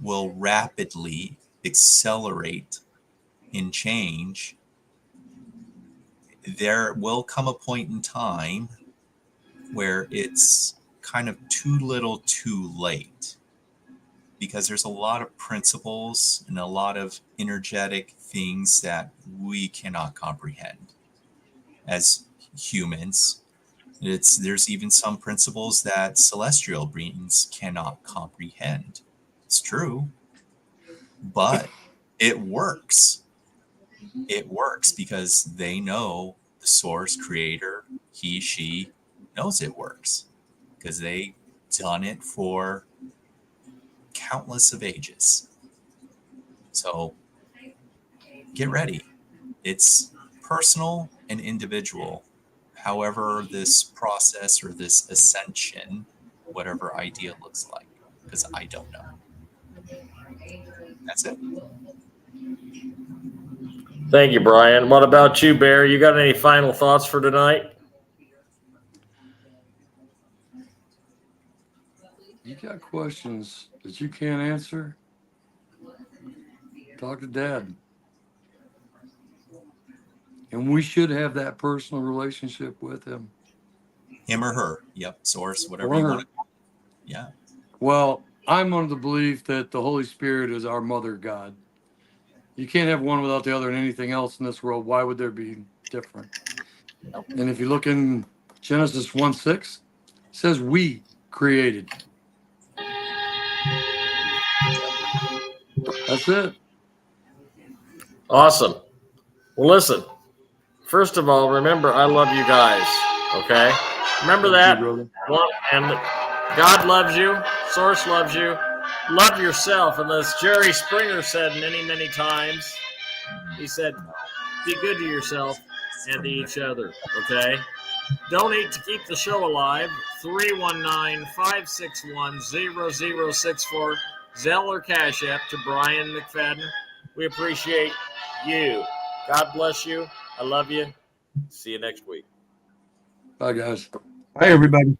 will rapidly accelerate in change, there will come a point in time where it's kind of too little too late, because there's a lot of principles and a lot of energetic things that we cannot comprehend as humans. There's even some principles that celestial beings cannot comprehend. It's true, but it works. It works because they know the source creator, he, she knows it works because they've done it for countless of ages. So get ready. It's personal and individual. However, this process or this ascension, whatever idea looks like, because I don't know. That's it. Thank you, Brian. What about you, Bear? You got any final thoughts for tonight? You got questions that you can't answer? Talk to Dad. And we should have that personal relationship with him. Him or her. Yep. Source, whatever Or you her. want to call it. Yeah. Well, I'm under the belief that the Holy Spirit is our mother God. You can't have one without the other and anything else in this world. Why would there be different? And if you look in Genesis 1:6, it says we created. That's it. Awesome. Well, listen. First of all, remember, I love you guys. Okay? Remember that. And God loves you. Source loves you. Love yourself. And as Jerry Springer said many, many times, he said, be good to yourself and to each other. Okay? Donate to keep the show alive. 319-561-0064. Zelle or Cash App to Brian McFadden. We appreciate you. God bless you. I love you. See you next week. Bye, guys. Hi, everybody.